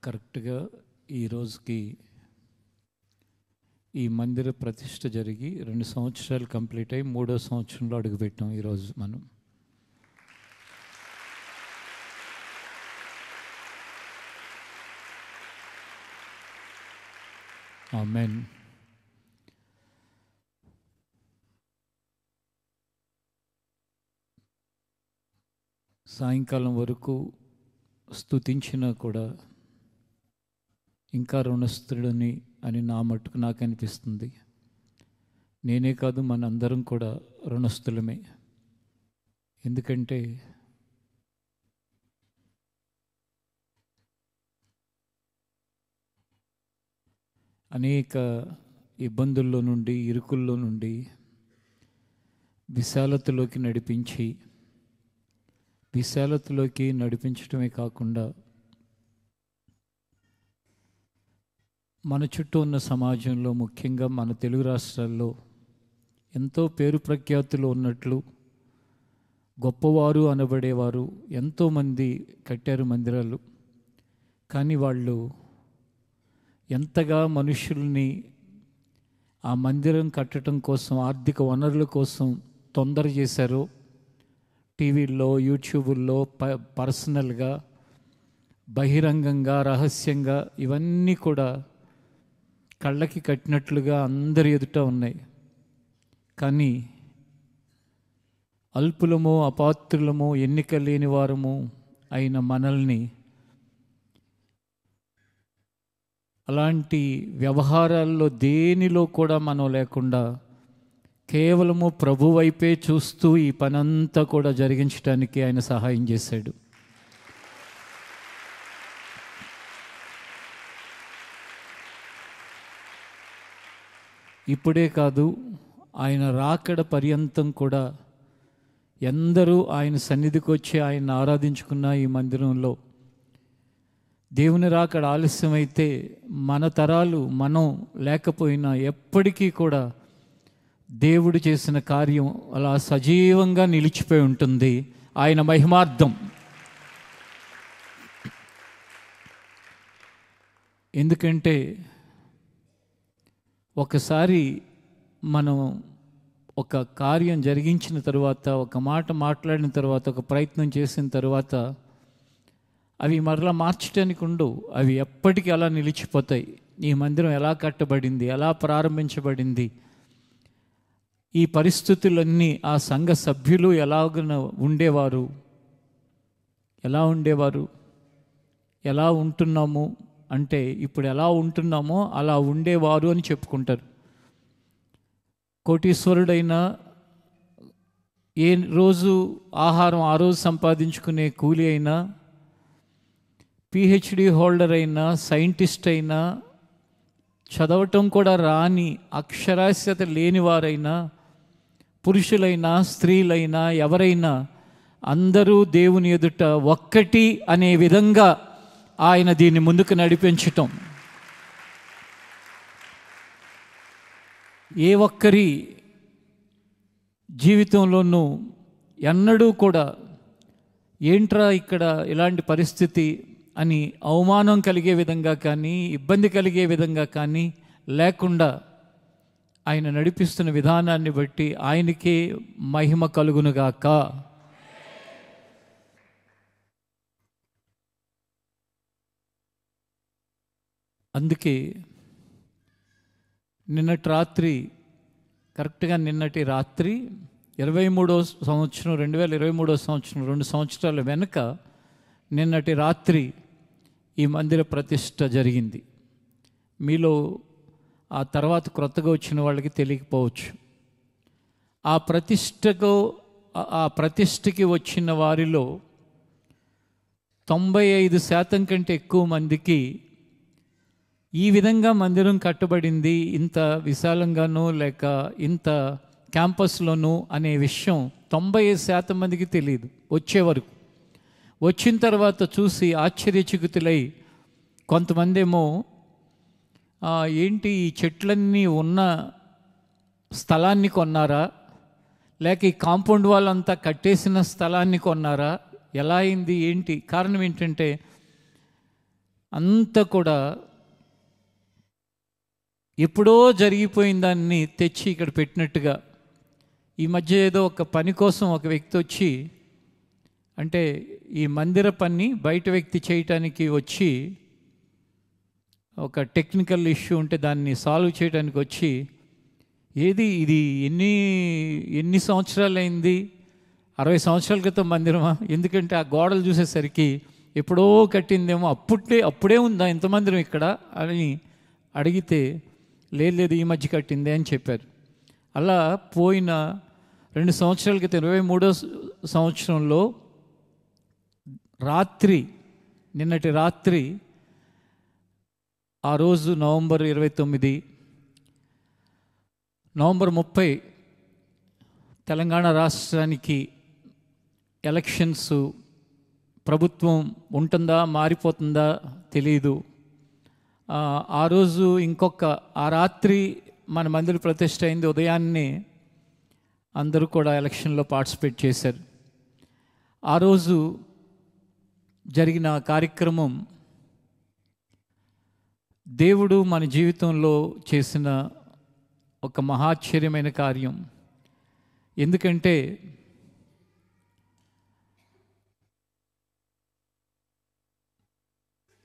కరెక్ట్గా ఈ రోజుకి ఈ మందిర ప్రతిష్ఠ జరిగి 2 సంవత్సరాలు కంప్లీట్ అయ్యి 3వ సంవత్సరంలో అడుగుపెట్టాం ఈరోజు మనం. ఆమేన్. సాయంకాలం వరకు స్తుతించినా కూడా ఇంకా రుణస్థుడిని అని నా మట్టుకు నాకు అనిపిస్తుంది. నేనే కాదు, మనందరం కూడా రుణస్థులమే. ఎందుకంటే అనేక ఇబ్బందుల్లో నుండి, ఇరుకుల్లో నుండి విశాలతలోకి నడిపించడమే కాకుండా మన చుట్టూ ఉన్న సమాజంలో, ముఖ్యంగా మన తెలుగు రాష్ట్రాల్లో ఎంతో పేరు ప్రఖ్యాతులు ఉన్నట్లు గొప్పవారు అనబడేవారు ఎంతోమంది కట్టారు మందిరాలు. కానీ వాళ్ళు ఎంతగా మనుషుల్ని ఆ మందిరం కట్టడం కోసం, ఆర్థిక వనరుల కోసం తొందర చేశారో, టీవీల్లో, యూట్యూబుల్లో, పర్సనల్గా, బహిరంగంగా, రహస్యంగా ఇవన్నీ కూడా కళ్ళకి కట్టినట్లుగా అందరి ఎదుట ఉన్నాయి. కానీ అల్పులము, అపాత్రులము, ఎన్నిక లేని వారము అయిన మనల్ని అలాంటి వ్యవహారాల్లో దేనిలో కూడా మనం లేకుండా కేవలము ప్రభు వైపే చూస్తూ ఈ పనంతా కూడా జరిగించడానికి ఆయన సహాయం చేశాడు. ఇప్పుడే కాదు, ఆయన రాకడ పర్యంతం కూడా ఎందరూ ఆయన సన్నిధికి వచ్చి ఆయన ఆరాధించుకున్న ఈ మందిరంలో దేవుని రాకడ ఆలస్యమైతే మన తరాలు మనం లేకపోయినా ఎప్పటికీ కూడా దేవుడు చేసిన కార్యం అలా సజీవంగా నిలిచిపోయి ఉంటుంది ఆయన మహిమార్థం. ఎందుకంటే ఒకసారి మనం ఒక కార్యం జరిగించిన తర్వాత, ఒక మాట మాట్లాడిన తర్వాత, ఒక ప్రయత్నం చేసిన తర్వాత అవి మరలా మార్చడానికి ఉండవు. అవి ఎప్పటికీ అలా నిలిచిపోతాయి. ఈ మందిరం ఎలా కట్టబడింది, ఎలా ప్రారంభించబడింది, ఈ పరిస్థితులన్నీ ఆ సంఘ సభ్యులు ఎలా ఉండేవారు, ఎలా ఉంటున్నాము అంటే ఇప్పుడు ఎలా ఉంటున్నామో అలా ఉండేవారు అని చెప్పుకుంటారు. కోటీశ్వరుడైనా, ఏ రోజు ఆహారం ఆ రోజు సంపాదించుకునే కూలి అయినా, పిహెచ్డి హోల్డర్ అయినా, సైంటిస్ట్ అయినా, చదవటం కూడా రాని అక్షరాస్యత లేనివారైనా, పురుషులైనా స్త్రీలైనా ఎవరైనా అందరూ దేవుని ఎదుట ఒక్కటి అనే విధంగా ఆయన దీన్ని ముందుకు నడిపించటం. ఏ ఒక్కరి జీవితంలోనూ ఎన్నడూ కూడా ఏంట్రా ఇక్కడ ఇలాంటి పరిస్థితి అని అవమానం కలిగే విధంగా కానీ, ఇబ్బంది కలిగే విధంగా కానీ లేకుండా ఆయన నడిపిస్తున్న విధానాన్ని బట్టి ఆయనకే మహిమ కలుగునుగాక. అందుకే నిన్నటి రాత్రి, కరెక్ట్గా నిన్నటి రాత్రి 2023వ సంవత్సరం 2 సంవత్సరాల వెనుక నిన్నటి రాత్రి ఈ మందిర ప్రతిష్ఠ జరిగింది. మీలో ఆ తర్వాత క్రొత్తగా వచ్చిన వాళ్ళకి తెలియకపోవచ్చు. ఆ ప్రతిష్ఠకి వచ్చిన వారిలో 95% కంటే ఎక్కువ మందికి ఈ విధంగా మందిరం కట్టబడింది, ఇంత విశాలంగానూ లేక ఇంత క్యాంపస్లోనూ అనే విషయం 90% మందికి తెలియదు. వచ్చేవరకు, వచ్చిన తర్వాత చూసి ఆశ్చర్యచకితులై కొంతమంది ఏమో ఏంటి ఈ చెట్లన్నీ ఉన్న స్థలాన్ని కొన్నారా, లేక ఈ కాంపౌండ్ వాళ్ళంతా కట్టేసిన స్థలాన్ని కొన్నారా, ఎలా అయింది, ఏంటి కారణం ఏంటంటే అంతా కూడా ఎప్పుడో జరిగిపోయిన దాన్ని తెచ్చి ఇక్కడ పెట్టినట్టుగా, ఈ మధ్య ఏదో ఒక పని కోసం ఒక వ్యక్తి వచ్చి, అంటే ఈ మందిర పని బయట వ్యక్తి చేయటానికి వచ్చి, ఒక టెక్నికల్ ఇష్యూ ఉంటే దాన్ని సాల్వ్ చేయడానికి వచ్చి, ఏది ఇది ఎన్ని సంవత్సరాలు అయింది, 60 సంవత్సరాల క్రితం మందిరమా? ఎందుకంటే ఆ గోడలు చూసేసరికి ఎప్పుడో కట్టిందేమో, అప్పుడే ఉందా ఇంత మందిరం ఇక్కడ అని అడిగితే, లేదు ఈ మధ్య కట్టిందే అని చెప్పారు. అలా పోయిన 2 సంవత్సరాల క్రితం 23వ సంవత్సరంలో నిన్నటి రాత్రి, ఆ రోజు నవంబర్ 29, నవంబర్ 30 తెలంగాణ రాష్ట్రానికి ఎలక్షన్స్, ప్రభుత్వం ఉంటుందా మారిపోతుందా తెలియదు. ఆ రోజు ఆ రాత్రి మన మందిర ప్రతిష్ఠ అయింది. ఉదయాన్నే అందరూ కూడా ఎలక్షన్లో పార్టిసిపేట్ చేశారు. ఆ రోజు జరిగిన కార్యక్రమం దేవుడు మన జీవితంలో చేసిన ఒక మహాశ్చర్యమైన కార్యం. ఎందుకంటే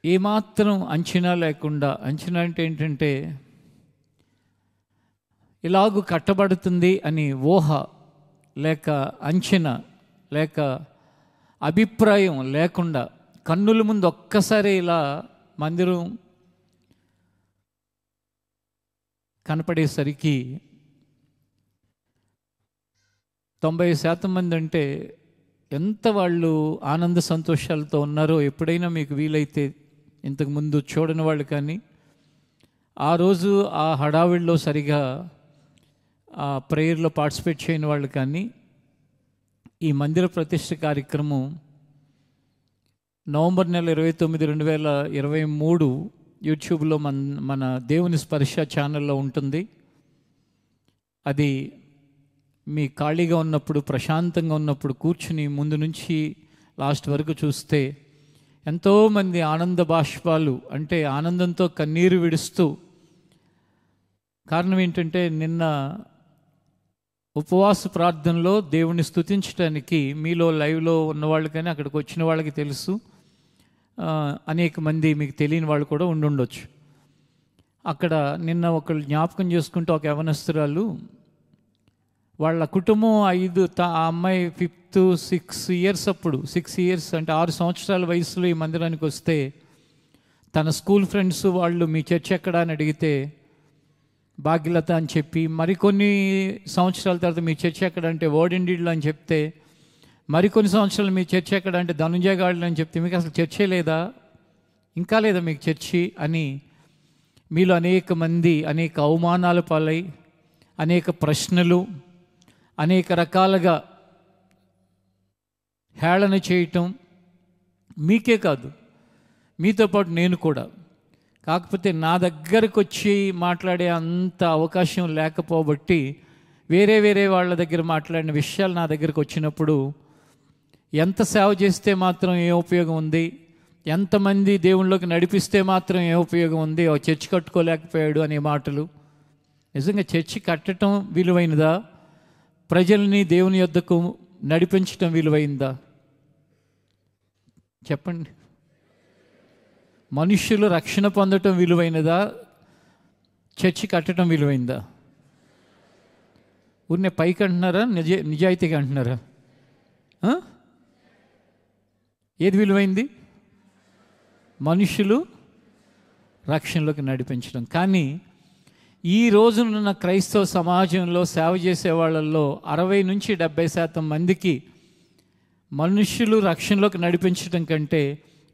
ఏమాత్రం అంచనా లేకుండా, అంచనా అంటే ఏంటంటే ఇలాగూ కట్టబడుతుంది అని ఊహ లేక అంచనా లేక అభిప్రాయం లేకుండా, కన్నుల ముందు ఒక్కసారి ఇలా మందిరం కనపడేసరికి 90% మంది అంటే ఎంత వాళ్ళు ఆనంద సంతోషాలతో ఉన్నారో ఎప్పుడైనా మీకు వీలైతే ఇంతకుముందు చూడని వాళ్ళు కానీ, ఆ రోజు ఆ హడావిడిలో సరిగా ఆ ప్రేయర్లో పార్టిసిపేట్ చేయని వాళ్ళు కానీ, ఈ మందిర ప్రతిష్ఠ కార్యక్రమం నవంబర్ 29, 2023 యూట్యూబ్లో మన దేవుని స్పర్శ ఛానల్లో ఉంటుంది. అది మీ ఖాళీగా ఉన్నప్పుడు, ప్రశాంతంగా ఉన్నప్పుడు కూర్చుని ముందు నుంచి లాస్ట్ వరకు చూస్తే ఎంతోమంది ఆనంద బాష్పాలు, అంటే ఆనందంతో కన్నీరు విడుస్తూ. కారణం ఏంటంటే నిన్న ఉపవాస ప్రార్థనలో దేవుణ్ణి స్తుతించడానికి మీలో లైవ్లో ఉన్నవాళ్ళు కానీ అక్కడికి వచ్చిన వాళ్ళకి తెలుసు, అనేక మంది మీకు తెలియని వాళ్ళు కూడా ఉండుండొచ్చు. అక్కడ నిన్న ఒకళ్ళు జ్ఞాపకం చేసుకుంటూ, ఒక యవనస్తురాలు వాళ్ళ కుటుంబం ఆ అమ్మాయి 5th 6 years అప్పుడు 6 years అంటే 6 సంవత్సరాల వయసులో ఈ మందిరానికి వస్తే, తన స్కూల్ ఫ్రెండ్స్ వాళ్ళు మీ చర్చ్ ఎక్కడ అని అడిగితే భాగ్యలత అని చెప్పి, మరికొన్ని సంవత్సరాల తర్వాత మీ చర్చ్ ఎక్కడ అంటే ఓడిండిడ్లు అని చెప్తే, మరికొన్ని సంవత్సరాలు మీ చర్చ్ ఎక్కడ అంటే ధనుంజయ గార్డెన్ అని చెప్తే, మీకు అసలు చర్చే లేదా, ఇంకా లేదా మీకు చర్చి అని మీలో అనేక మంది అనేక అవమానాల పాలై, అనేక ప్రశ్నలు, అనేక రకాలుగా హేళన చేయటం, మీకే కాదు మీతో పాటు నేను కూడా. కాకపోతే నా దగ్గరకు వచ్చి మాట్లాడే అంత అవకాశం లేకపోబట్టి వేరే వాళ్ళ దగ్గర మాట్లాడిన విషయాలు నా దగ్గరకు వచ్చినప్పుడు, ఎంత సేవ చేస్తే మాత్రం ఏ ఉపయోగం ఉంది, ఎంతమంది దేవుళ్ళలోకి నడిపిస్తే మాత్రం ఏ ఉపయోగం ఉంది, ఓ చర్చి కట్టుకోలేకపోయాడు అనే మాటలు. నిజంగా చర్చి కట్టడం విలువైనదా? ప్రజల్ని దేవుని యొద్దకు నడిపించటం విలువైందా? చెప్పండి. మనుష్యులు రక్షణ పొందటం విలువైనదా? చర్చి కట్టడం విలువైందా? ఊరినే పైకి అంటున్నారా, నిజాయితీగా అంటున్నారా? ఏది విలువైంది? మనుషులు రక్షణలోకి నడిపించడం. కానీ ఈ రోజునున్న క్రైస్తవ సమాజంలో సేవ చేసే వాళ్ళల్లో 60 నుంచి 70% మందికి మనుష్యులు రక్షణలోకి నడిపించడం కంటే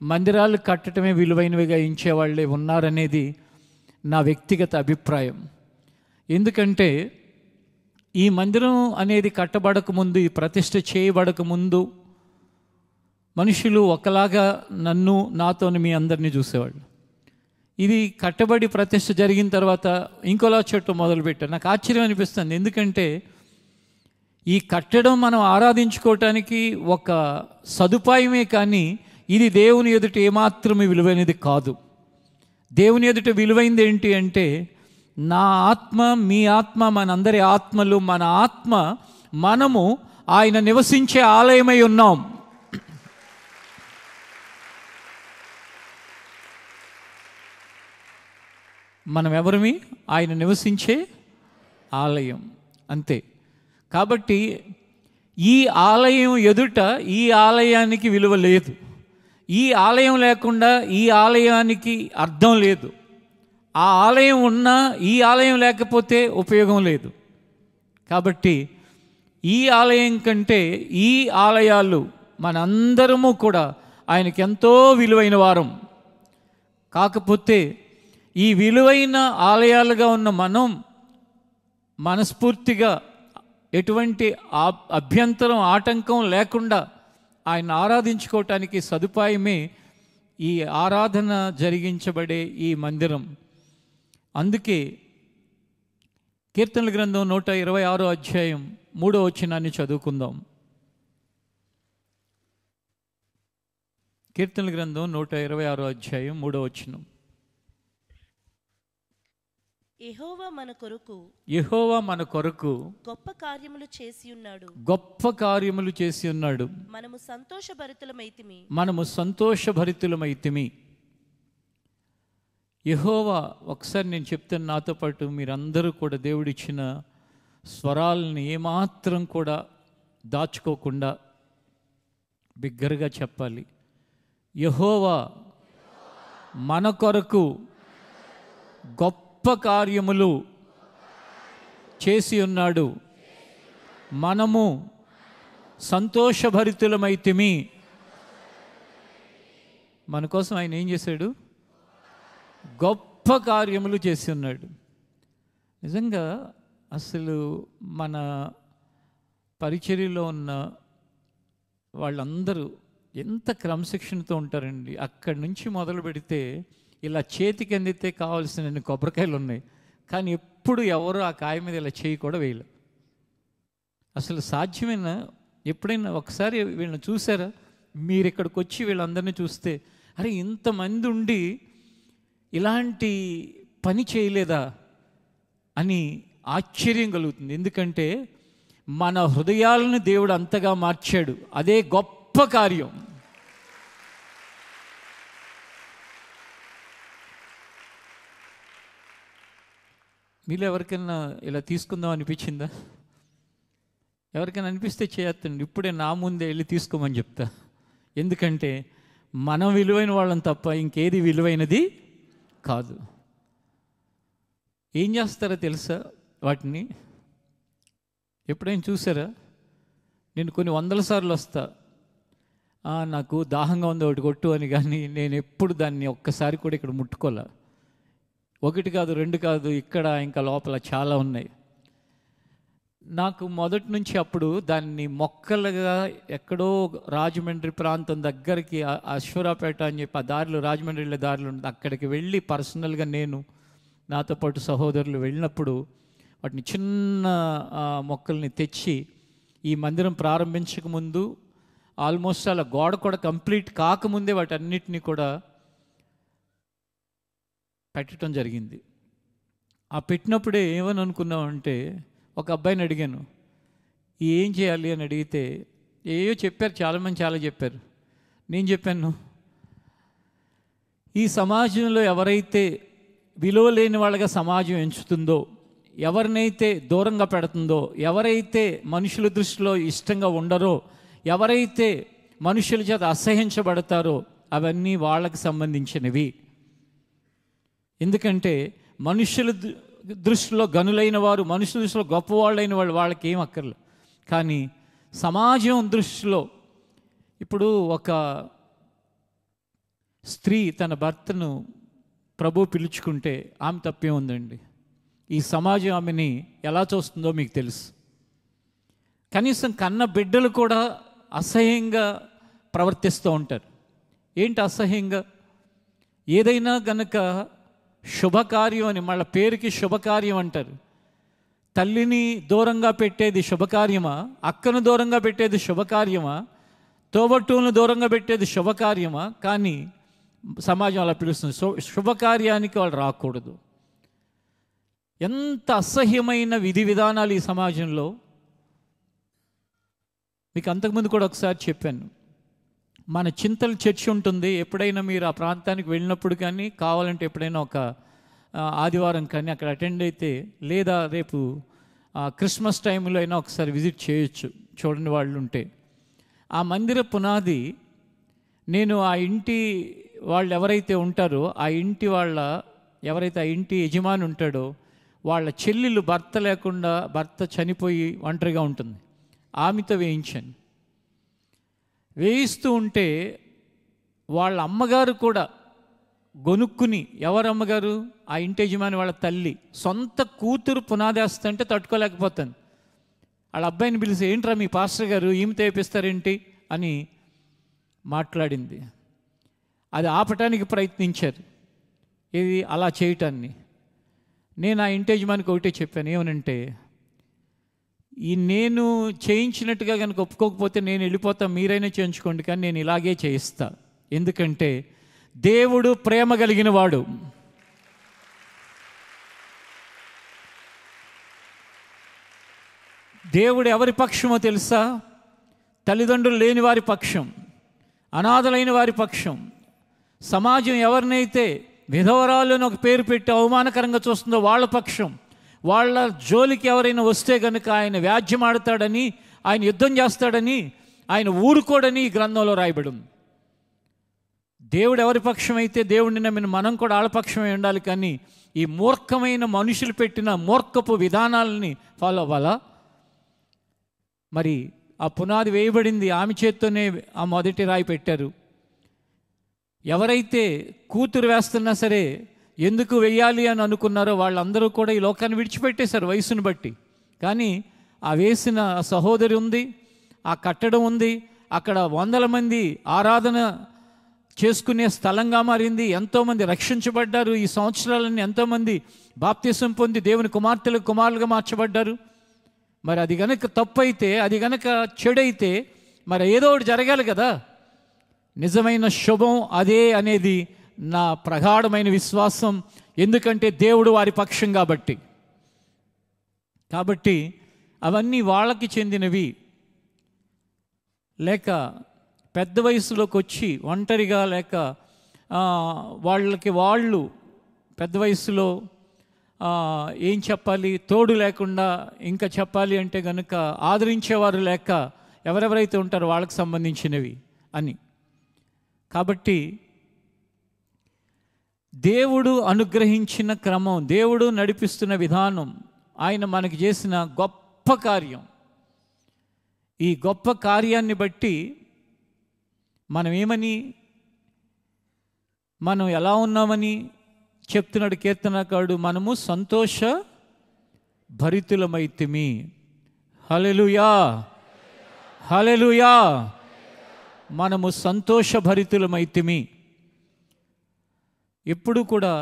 మందిరాలు కట్టడమే విలువైనవిగా ఎంచేవాళ్ళే ఉన్నారనేది నా వ్యక్తిగత అభిప్రాయం. ఎందుకంటే ఈ మందిరం అనేది కట్టబడకముందు, ఈ ప్రతిష్ఠ చేయబడకముందు మనుషులు ఒకలాగా నాతో మీ అందరినీ చూసేవాళ్ళు. ఇది కట్టబడి ప్రతిష్ఠ జరిగిన తర్వాత ఇంకోలా చూడటం మొదలుపెట్టారు. నాకు ఆశ్చర్యం అనిపిస్తుంది. ఎందుకంటే ఈ కట్టడం మనం ఆరాధించుకోవటానికి ఒక సదుపాయమే, కానీ ఇది దేవుని ఎదుట ఏమాత్రం విలువైనది కాదు. దేవుని ఎదుట విలువైంది ఏంటి అంటే, నా ఆత్మ, మీ ఆత్మ, మనందరి ఆత్మలు, మన ఆత్మ, మనము ఆయన నివసించే ఆలయమై ఉన్నాం. మనం ఎవరిమి? ఆయన నివసించే ఆలయం, అంతే. కాబట్టి ఈ ఆలయం ఎదుట ఈ ఆలయానికి విలువ లేదు. ఈ ఆలయం లేకుండా ఈ ఆలయానికి అర్థం లేదు. ఆ ఆలయం ఉన్నా ఈ ఆలయం లేకపోతే ఉపయోగం లేదు. కాబట్టి ఈ ఆలయం కంటే ఈ ఆలయాలు మనందరము కూడా ఆయనకి ఎంతో విలువైన వారం. కాకపోతే ఈ విలువైన ఆలయాలుగా ఉన్న మనం మనస్ఫూర్తిగా ఎటువంటి అభ్యంతరం, ఆటంకం లేకుండా ఆయన ఆరాధించుకోవటానికి సదుపాయమే ఈ ఆరాధన జరిగించబడే ఈ మందిరం. అందుకే కీర్తనల గ్రంథం 126వ అధ్యాయం 3వ వచనాన్ని చదువుకుందాం. కీర్తనల గ్రంథం 126వ అధ్యాయం 3వ వచనం. యెహోవా మన కొరకు గొప్ప కార్యములు చేసి ఉన్నాడు. మనము సంతోషభరితులమైతిమి. యెహోవా, ఒకసారి నేను చెప్తాను, నాతో పాటు మీరందరూ కూడా దేవుడిచ్చిన స్వరాలని ఏమాత్రం కూడా దాచుకోకుండా బిగ్గరగా చెప్పాలి. యెహోవా మన కొరకు గొప్ప కార్యములు చేసి ఉన్నాడు. మనము సంతోషభరితులమైతిమి. మన కోసం ఆయన ఏం చేశాడు? గొప్ప కార్యములు చేసి ఉన్నాడు. నిజంగా అసలు మన పరిచర్యలో ఉన్న వాళ్ళందరూ ఎంత క్రమశిక్షణతో ఉంటారండి. అక్కడి నుంచి మొదలు పెడితే ఇలా చేతికి అందితే కావాల్సిన కొబ్బరికాయలు ఉన్నాయి, కానీ ఎప్పుడు ఎవరు ఆ కాయ మీద ఇలా చేయి కూడా వేయలే. అసలు సాధ్యమైన ఎప్పుడైనా ఒకసారి వీళ్ళని చూసారా? మీరు ఇక్కడికి వచ్చి వీళ్ళందరినీ చూస్తే, అరే ఇంతమంది ఉండి ఇలాంటి పని చేయలేదా అని ఆశ్చర్యం కలుగుతుంది. ఎందుకంటే మన హృదయాలను దేవుడు అంతగా మార్చాడు. అదే గొప్ప కార్యం. మీలో ఎవరికైనా ఇలా తీసుకుందాం అనిపించిందా? ఎవరికైనా అనిపిస్తే చేయొద్దండి, ఇప్పుడే నా ముందే వెళ్ళి తీసుకోమని చెప్తా. ఎందుకంటే మనం విలువైన వాళ్ళం తప్ప ఇంకేది విలువైనది కాదు. ఏం చేస్తారో తెలుసా? వాటిని ఎప్పుడైనా చూసారా? నేను కొన్ని వందల సార్లు వస్తా, నాకు దాహంగా ఉంది ఒకటి కొట్టు అని, కానీ నేను ఎప్పుడు దాన్ని ఒక్కసారి కూడా ఇక్కడ ముట్టుకోలే. ఒకటి కాదు, రెండు కాదు, ఇక్కడ ఇంకా లోపల చాలా ఉన్నాయి. నాకు మొదటి నుంచి అప్పుడు దాన్ని మొక్కలుగా ఎక్కడో రాజమండ్రి ప్రాంతం దగ్గరికి, అశ్వరాపేట అని చెప్పి ఆ దారిలో, రాజమండ్రి వెళ్ళే దారిలో ఉంటుంది, అక్కడికి వెళ్ళి పర్సనల్గా నేను, నాతో పాటు సహోదరులు వెళ్ళినప్పుడు వాటిని చిన్న మొక్కల్ని తెచ్చి ఈ మందిరం ప్రారంభించక ముందు, ఆల్మోస్ట్ అలా గోడ కూడా కంప్లీట్ కాకముందే వాటన్నిటినీ కూడా పెట్టడం జరిగింది. ఆ పెట్టినప్పుడే ఏమని అనుకున్నామంటే, ఒక అబ్బాయిని అడిగాను ఏం చేయాలి అని అడిగితే ఏయో చెప్పారు, చాలామంది చాలా చెప్పారు. నేను చెప్పాను, ఈ సమాజంలో ఎవరైతే విలువ లేని వాళ్ళగా సమాజం ఎంచుతుందో, ఎవరినైతే దూరంగా పెడుతుందో, ఎవరైతే మనుషుల దృష్టిలో ఇష్టంగా ఉండరో, ఎవరైతే మనుషుల చేత అసహించబడతారో, అవన్నీ వాళ్ళకి సంబంధించినవి. ఎందుకంటే మనుషుల దృష్టిలో గనులైన వారు, మనుషుల దృష్టిలో గొప్పవాళ్ళైన వాళ్ళు, వాళ్ళకి ఏం అక్కర్లేదు. కానీ సమాజం దృష్టిలో, ఇప్పుడు ఒక స్త్రీ తన భర్తను ప్రభు పిలుచుకుంటే ఆమె తప్పే ఉందండి. ఈ సమాజం ఆమెని ఎలా చూస్తుందో మీకు తెలుసు. కనీసం కన్న బిడ్డలు కూడా అసహ్యంగా ప్రవర్తిస్తూ ఉంటారు. ఏంటి అసహ్యంగా? ఏదైనా గనక శుభకార్యం అని, మళ్ళీ పేరుకి శుభకార్యం అంటారు. తల్లిని దూరంగా పెట్టేది శుభకార్యమా? అక్కను దూరంగా పెట్టేది శుభకార్యమా? తోబట్టువులను దూరంగా పెట్టేది శుభకార్యమా? కానీ సమాజం అలా పిలుస్తుంది. శుభకార్యానికి వాళ్ళు రాకూడదు. ఎంత అసహ్యమైన విధి విధానాలు ఈ సమాజంలో. మీకు అంతకుముందు కూడా ఒకసారి చెప్పాను, మన చింతల చర్చి ఉంటుంది. ఎప్పుడైనా మీరు ఆ ప్రాంతానికి వెళ్ళినప్పుడు కానీ, కావాలంటే ఎప్పుడైనా ఒక ఆదివారం కానీ అక్కడ అటెండ్ అయితే, లేదా రేపు క్రిస్మస్ టైంలో అయినా ఒకసారి విజిట్ చేయొచ్చు, చూడని వాళ్ళు ఉంటే. ఆ మందిర పునాది, నేను ఆ ఇంటి వాళ్ళు ఎవరైతే ఉంటారో, ఆ ఇంటి వాళ్ళ ఎవరైతే ఆ ఇంటి యజమాని ఉంటాడో, వాళ్ళ చెల్లెలు భర్త చనిపోయి ఒంటరిగా ఉంటుంది, ఆమెతో వేయించాను. వేయిస్తూ ఉంటే వాళ్ళ అమ్మగారు కూడా గొనుక్కుని, ఎవరు అమ్మగారు? ఆ ఇంటి యజమాని వాళ్ళ తల్లి, సొంత కూతురు పునాదేస్తుంటే తట్టుకోలేకపోతాను. వాళ్ళ అబ్బాయిని పిలిచి, ఏంట్రా మీ పాస్టర్ గారు ఈమె తెప్పిస్తారేంటి అని మాట్లాడింది. అది ఆపటానికి ప్రయత్నించారు, ఇది అలా చేయటాన్ని. నేను ఆ ఇంటి యజమానికి ఒకటే చెప్పాను, ఏమనంటే, నేను చేయించినట్టుగా కనుక ఒప్పుకోకపోతే నేను వెళ్ళిపోతా, మీరైనా చేయించుకోండి, కానీ నేను ఇలాగే చేయిస్తా. ఎందుకంటే దేవుడు ప్రేమ కలిగిన వాడు. దేవుడు ఎవరి పక్షమో తెలుసా? తల్లిదండ్రులు లేని వారి పక్షం, అనాథలైన వారి పక్షం. సమాజం ఎవరినైతే విధవరాలను ఒక పేరు పెట్టి అవమానకరంగా చూస్తుందో వాళ్ళ పక్షం. వాళ్ళ జోలికి ఎవరైనా వస్తే కనుక ఆయన వ్యాజ్యం ఆడతాడని, ఆయన యుద్ధం చేస్తాడని, ఆయన ఊరుకోడని ఈ గ్రంథంలో రాయబడి ఉంది. దేవుడు ఎవరి పక్షం అయితే దేవుడిని నమ్మిన మనం కూడా వాళ్ళ పక్షమే ఉండాలి. కానీ ఈ మూర్ఖమైన మనుషులు పెట్టిన మూర్ఖపు విధానాలని ఫాలో అవ్వాలా? మరి ఆ పునాది వేయబడింది, ఆమె చేత్తోనే ఆ మొదటి రాయి పెట్టారు. ఎవరైతే కూతురు వేస్తున్నా సరే ఎందుకు వెయ్యాలి అని అనుకున్నారో వాళ్ళందరూ కూడా ఈ లోకాన్ని విడిచిపెట్టేశారు వయసును బట్టి. కానీ ఆ వేసిన సహోదరి ఉంది, ఆ కట్టడం ఉంది, అక్కడ వందల మంది ఆరాధన చేసుకునే స్థలంగా మారింది. ఎంతోమంది రక్షించబడ్డారు. ఈ సంవత్సరాలన్నీ ఎంతోమంది బాప్తిసం పొంది దేవుని కుమారులుగా మార్చబడ్డారు. మరి అది గనక తప్పు అయితే, అది గనక చెడైతే, మరి ఏదో ఒకటి జరగాలి కదా. నిజమైన శుభం అదే అనేది నా ప్రగాఢమైన విశ్వాసం. ఎందుకంటే దేవుడు వారి పక్షం కాబట్టి అవన్నీ వాళ్ళకి చెందినవి. లేక పెద్ద వయసులోకి వచ్చి ఒంటరిగా, లేక వాళ్ళు పెద్ద వయసులో ఏం చెప్పాలి, తోడు లేకుండా, ఇంకా చెప్పాలి అంటే కనుక ఆదరించేవారు లేక ఎవరెవరైతే ఉంటారో వాళ్ళకి సంబంధించినవి అని. కాబట్టి దేవుడు అనుగ్రహించిన క్రమం, దేవుడు నడిపిస్తున్న విధానం, ఆయన మనకి చేసిన గొప్ప కార్యం, ఈ గొప్ప కార్యాన్ని బట్టి మనం ఎలా ఉన్నామని చెప్తున్నాడు కీర్తనకారుడు. మనము సంతోష భరితులమైతిమి. హల్లెలూయా, హల్లెలూయా. మనము సంతోష భరితులమైతిమి. ఎప్పుడు కూడా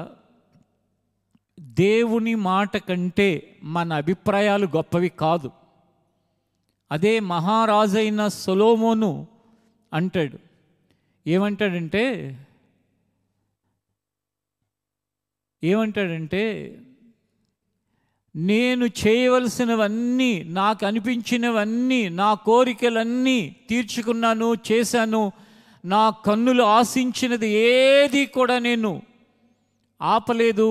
దేవుని మాట కంటే మన అభిప్రాయాలు గొప్పవి కాదు. అదే మహారాజైన సొలొమోను అంటాడు. ఏమంటాడంటే నేను చేయవలసినవన్నీ, నాకు అనిపించినవన్నీ, నా కోరికలన్నీ తీర్చుకున్నాను, చేశాను. నా కన్నులు ఆశించినది ఏది కూడా నేను ఆపలేదు.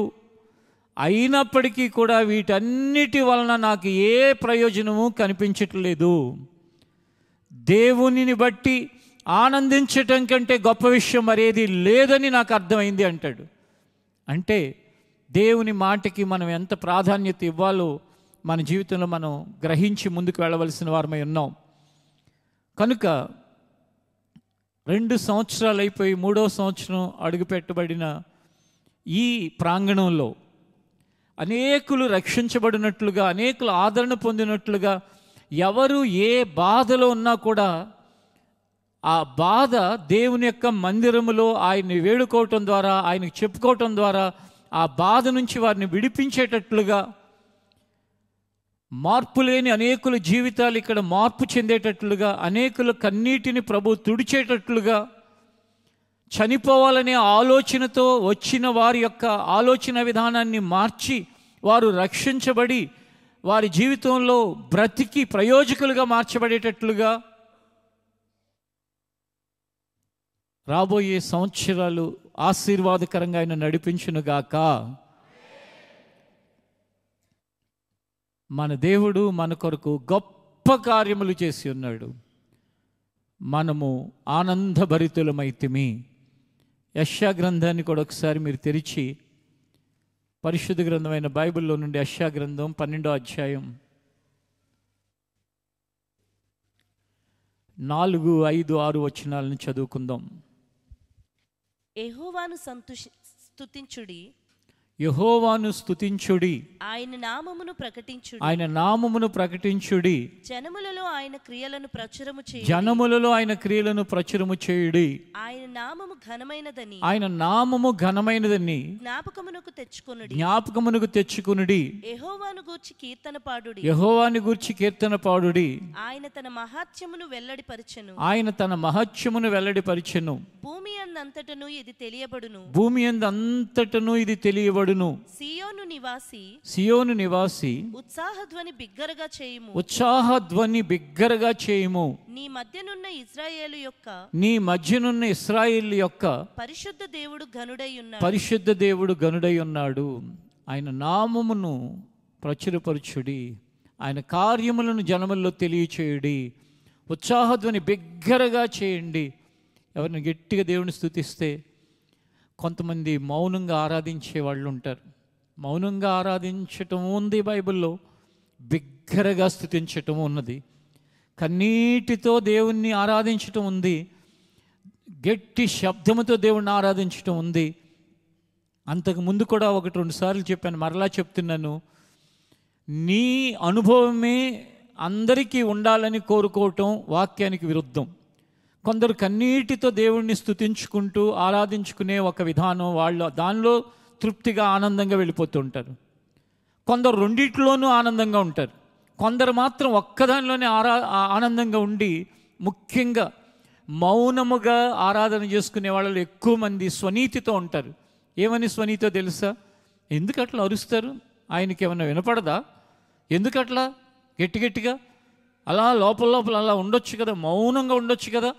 అయినప్పటికీ కూడా వీటన్నిటి వలన నాకు ఏ ప్రయోజనము కనిపించట్లేదు. దేవునిని బట్టి ఆనందించటం కంటే గొప్ప విషయం మరేది లేదని నాకు అర్థమైంది అంటాడు. అంటే దేవుని మాటకి మనం ఎంత ప్రాధాన్యత ఇవ్వాలో మన జీవితంలో మనం గ్రహించి ముందుకు వెళ్ళవలసిన వారమై ఉన్నాం. కనుక 2 సంవత్సరాలు అయిపోయి 3వ సంవత్సరం అడుగుపెట్టబడిన ఈ ప్రాంగణంలో అనేకులు రక్షించబడినట్లుగా, అనేకులు ఆదరణ పొందినట్లుగా, ఎవరు ఏ బాధలో ఉన్నా కూడా ఆ బాధ దేవుని యొక్క మందిరములో ఆయన్ని వేడుకోవటం ద్వారా, ఆయనకు చెప్పుకోవటం ద్వారా ఆ బాధ నుంచి వారిని విడిపించేటట్లుగా, మార్పు లేని అనేకుల జీవితాలు ఇక్కడ మార్పు చెందేటట్లుగా, అనేకుల కన్నీటిని ప్రభు తుడిచేటట్లుగా చనిపోవాలనే ఆలోచనతో వచ్చిన వారి యొక్క ఆలోచన విధానాన్ని మార్చి వారు రక్షించబడి వారి జీవితంలో బ్రతికి ప్రయోజకులుగా మార్చబడేటట్లుగా రాబోయే సంవత్సరాలు ఆశీర్వాదకరంగా ఆయన నడిపించునుగాక. మన దేవుడు మన కొరకు గొప్ప కార్యములు చేసి ఉన్నాడు. మనము ఆనందభరితులమైతిమి. యెషయా గ్రంథాన్ని కూడా ఒకసారి మీరు తెరిచి, పరిశుద్ధ గ్రంథమైన బైబిల్లో నుండి యెషయా గ్రంథం 12వ అధ్యాయం 4, 5, 6 వచనాలను చదువుకుందాం. యెహోవాను స్తుతించుడి, యెహోవాను స్తుతించుడి, ఆయన నామమును ప్రకటించుడి, ఆయన నామమును ప్రకటించుడి, జనములలో ఆయన క్రియలను ప్రచురము చేయుడి, జనములలో ఆయన క్రియలను ప్రచురము చేయుడి, ఆయన నామము ఘనమైనదని, ఆయన నామము ఘనమైనదని జ్ఞాపకమునకు తెచ్చుకొనుడి, జ్ఞాపకమునకు తెచ్చుకునుడి, యెహోవాను గూర్చి కీర్తన పాడుడి, యెహోవాని గూర్చి కీర్తన పాడుడి, ఆయన తన మహాత్మ్యమును వెల్లడిపరచెను, ఆయన తన మహత్యమును వెల్లడిపరిచెను, భూమి అందంతటను ఇది తెలియబడును, భూమి అంతటను ఇది తెలియబడును. సియోను నివాసి, సియోను నివాసి, ఉత్సాహధ్వని బిగ్గరగా చేయుము, ఉత్సాహధ్వని బిగ్గరగా చేయుము, నీ మధ్యనున్న ఇశ్రాయేలు యొక్క, నీ మధ్యనున్న ఇశ్రాయేలు యొక్క పరిశుద్ధ దేవుడు ఘనుడై ఉన్నాడు, పరిశుద్ధ దేవుడు గనుడై ఉన్నాడు. ఆయన నామమును ప్రచురపరచుడి, ఆయన కార్యములను జనముల్లో తెలియచేయుడి, ఉత్సాహధ్వని బిగ్గరగా చేయండి. ఎవరిని గట్టిగా దేవుని స్తుతిస్తే, కొంతమంది మౌనంగా ఆరాధించే వాళ్ళు ఉంటారు. మౌనంగా ఆరాధించటం ఉంది బైబిల్లో, బిగ్గరగా స్తుతించటం ఉన్నది. కన్నీటితో దేవుణ్ణి ఆరాధించటం ఉంది, గట్టి శబ్దముతో దేవుణ్ణి ఆరాధించటం ఉంది. అంతకు ముందు కూడా 1-2 సార్లు చెప్పాను, మరలా చెప్తున్నాను. నీ అనుభవమే అందరికీ ఉండాలని కోరుకోవటం వాక్యానికి విరుద్ధం. కొందరు కన్నీటితో దేవుణ్ణి స్తుతించుకుంటూ ఆరాధించుకునే ఒక విధానం, వాళ్ళు దానిలో తృప్తిగా ఆనందంగా వెళ్ళిపోతుంటారు. కొందరు రెండిట్లోనూ ఆనందంగా ఉంటారు. కొందరు మాత్రం ఒక్కదానిలోనే ఆనందంగా ఉండి, ముఖ్యంగా మౌనముగా ఆరాధన చేసుకునే వాళ్ళు ఎక్కువ మంది స్వనీతితో ఉంటారు. ఏమని స్వనీతో తెలుసా? ఎందుకు అట్లా అరుస్తారు? ఆయనకి ఏమన్నా వినపడదా? ఎందుకు అట్లా గట్టిగా అలా లోపల అలా ఉండొచ్చు కదా, మౌనంగా ఉండొచ్చు కదా,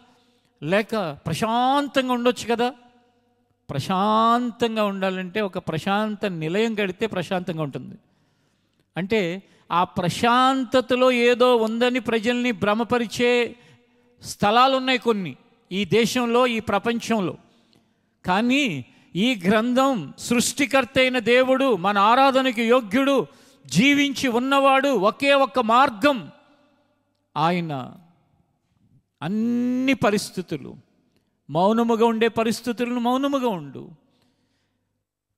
లేక ప్రశాంతంగా ఉండొచ్చు కదా. ప్రశాంతంగా ఉండాలంటే ఒక ప్రశాంత నిలయం కడితే ప్రశాంతంగా ఉంటుంది. అంటే ఆ ప్రశాంతతలో ఏదో ఉందని ప్రజల్ని భ్రమపరిచే స్థలాలు ఉన్నాయి కొన్ని ఈ దేశంలో, ఈ ప్రపంచంలో. కానీ ఈ గ్రంథం సృష్టికర్త అయిన దేవుడు, మన ఆరాధనకి యోగ్యుడు, జీవించి ఉన్నవాడు, ఒకే ఒక్క మార్గం. ఆయన అన్ని పరిస్థితులు, మౌనముగా ఉండే పరిస్థితులను మౌనముగా ఉండు,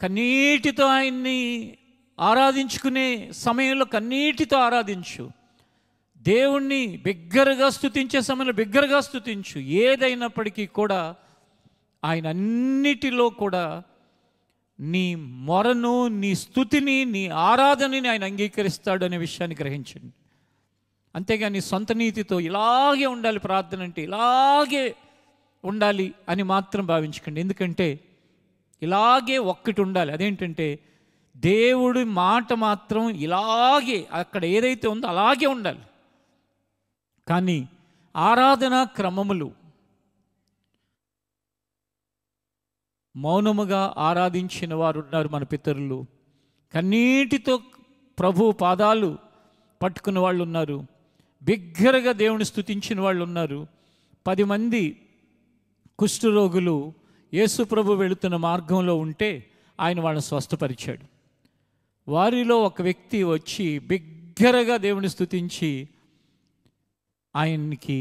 కన్నీటితో ఆయన్ని ఆరాధించుకునే సమయంలో కన్నీటితో ఆరాధించు, దేవుణ్ణి బిగ్గరగా స్తుతించే సమయంలో బిగ్గరగా స్తుతించు. ఏదైనప్పటికీ కూడా ఆయన అన్నిటిలో కూడా నీ మొరను, నీ స్తుతిని, నీ ఆరాధనని ఆయన అంగీకరిస్తాడు అనే విషయాన్ని గ్రహించండి. అంతేగాని సొంత నీతితో ఇలాగే ఉండాలి, ప్రార్థన అంటే ఇలాగే ఉండాలి అని మాత్రం భావించకండి. ఎందుకంటే ఇలాగే ఒక్కటి ఉండాలి, అదేంటంటే దేవుడి మాట మాత్రం ఇలాగే అక్కడ ఏదైతే ఉందో అలాగే ఉండాలి. కానీ ఆరాధనా క్రమములు, మౌనముగా ఆరాధించిన వారు ఉన్నారు మన పితరులు, కన్నీటితో ప్రభు పాదాలు పట్టుకున్న వాళ్ళు ఉన్నారు, బిగ్గరగా దేవుని స్తుతించిన వాళ్ళు ఉన్నారు. 10 మంది కుష్ఠరోగులు యేసు ప్రభు వెళుతున్న మార్గంలో ఉంటే ఆయన వాళ్ళని స్వస్థపరిచాడు. వారిలో ఒక వ్యక్తి వచ్చి బిగ్గరగా దేవుని స్తుతించి ఆయనకి